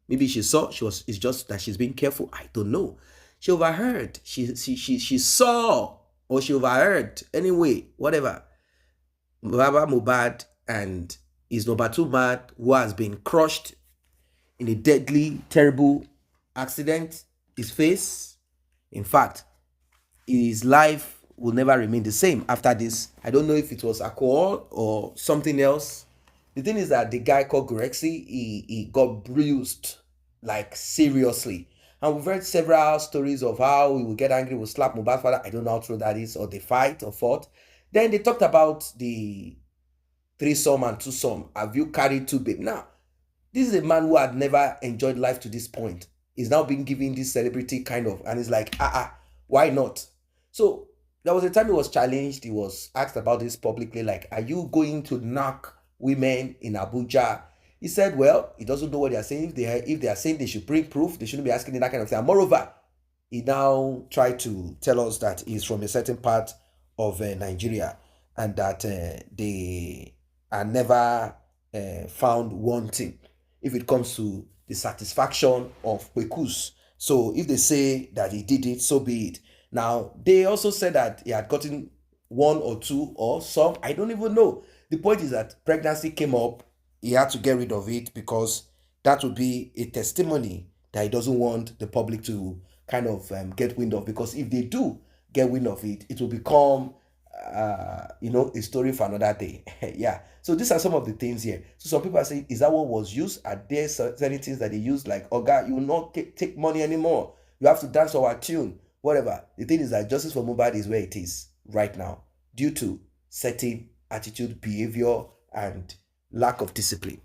Maybe she saw, it's just that she's being careful. I don't know. She overheard. She saw, or she overheard. Anyway, whatever. Baba Mohbad and his number 2 man, who has been crushed in a deadly, terrible accident, his face. In fact, his life will never remain the same after this. I don't know if it was alcohol or something else. The thing is that the guy called Gorexi, he got bruised, like seriously. And we've heard several stories of how he would get angry, would slap Mohbad's father. I don't know how true that is, or they fight or fought. Then they talked about the 3-some and 2-some. Have you carried 2 babe? Now, this is a man who had never enjoyed life to this point. He's now being given this celebrity kind of, and he's like, why not? So there was a time he was challenged. He was asked about this publicly, like, are you going to knock women in Abuja? He said, well, he doesn't know what they are saying. If they are saying they should bring proof, they shouldn't be asking that kind of thing. And moreover, he now tried to tell us that he's from a certain part of Nigeria and that they are never found wanting if it comes to the satisfaction of Kwekus. So if they say that he did it, so be it. Now, they also said that he had gotten 1 or 2 or some, I don't even know. The point is that pregnancy came up, he had to get rid of it because that would be a testimony that he doesn't want the public to kind of get wind of. Because if they do get wind of it, it will become, a story for another day. Yeah. So these are some of the things here. So some people are saying, is that what was used? Are there certain things that they use, like, Oga, you will not take money anymore. You have to dance our tune, whatever. The thing is that justice for Mohbad is where it is right now due to certain attitude, behavior, and lack of discipline.